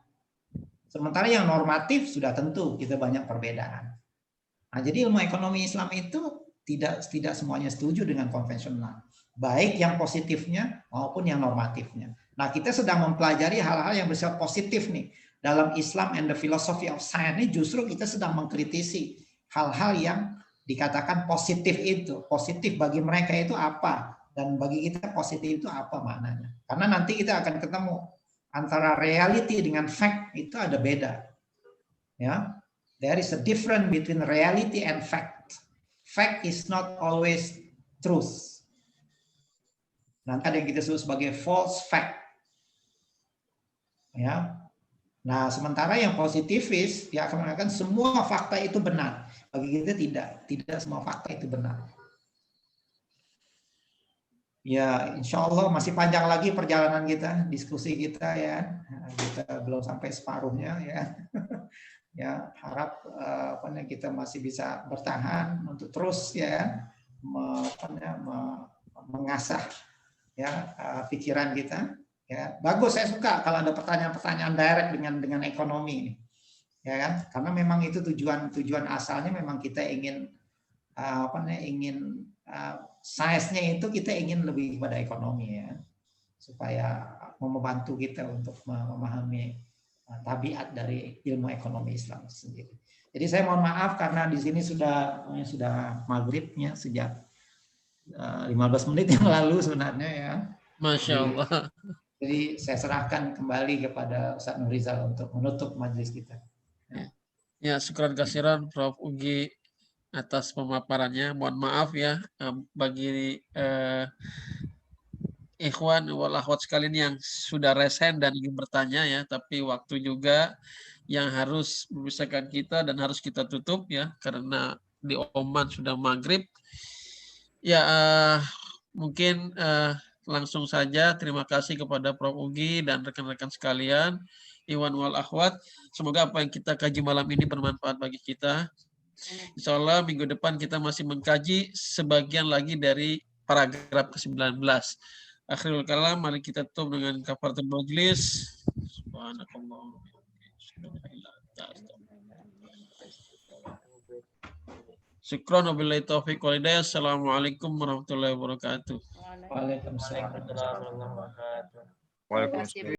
Sementara yang normatif sudah tentu kita banyak perbedaan. Nah, jadi ilmu ekonomi Islam itu tidak semuanya setuju dengan konvensional. Baik yang positifnya maupun yang normatifnya. Nah, kita sedang mempelajari hal-hal yang bersifat positif nih. Dalam Islam and the philosophy of science ini justru kita sedang mengkritisi hal-hal yang dikatakan positif itu. Positif bagi mereka itu apa? Dan bagi kita positif itu apa maknanya? Karena nanti kita akan ketemu antara reality dengan fact itu ada beda. Ya, there is a difference between reality and fact. Fact is not always truth. Nanti ada yang kita sebut sebagai false fact. Ya. Nah, sementara yang positivis dia akan mengatakan semua fakta itu benar. Bagi kita tidak semua fakta itu benar. Ya, insya Allah masih panjang lagi perjalanan kita, diskusi kita ya. Kita belum sampai separuhnya ya. Ya, harap kita masih bisa bertahan untuk terus ya mengasah ya pikiran kita. Ya, bagus, saya suka kalau ada pertanyaan-pertanyaan direct dengan ekonomi, ya kan? Karena memang itu tujuan asalnya memang kita ingin size-nya itu kita ingin lebih kepada ekonomi ya, supaya membantu kita untuk memahami tabiat dari ilmu ekonomi Islam sendiri. Jadi saya mohon maaf karena di sini sudah maghribnya sejak 15 menit yang lalu sebenarnya ya. Masya Allah. Jadi saya serahkan kembali kepada Ustaz Nurizal untuk menutup majelis kita. Ya, syukran kasiran Prof. Ugi atas pemaparannya. Mohon maaf ya bagi ikhwan wal akhwat sekalian yang sudah resen dan ingin bertanya ya, tapi waktu juga yang harus memisahkan kita dan harus kita tutup ya, karena di Oman sudah maghrib. Ya, mungkin langsung saja terima kasih kepada Prof. Ugi dan rekan-rekan sekalian, Iwan wal akhwat. Semoga apa yang kita kaji malam ini bermanfaat bagi kita. Insya Allah minggu depan kita masih mengkaji sebagian lagi dari paragraf ke-19. Akhirul kalam, mari kita tutup dengan kafaratul majlis. Subhanakallah. Syukran wabillahi taufiq wal hidayah. Assalamualaikum warahmatullahi wabarakatuh. Waalaikumsalam. Waalaikumsalam.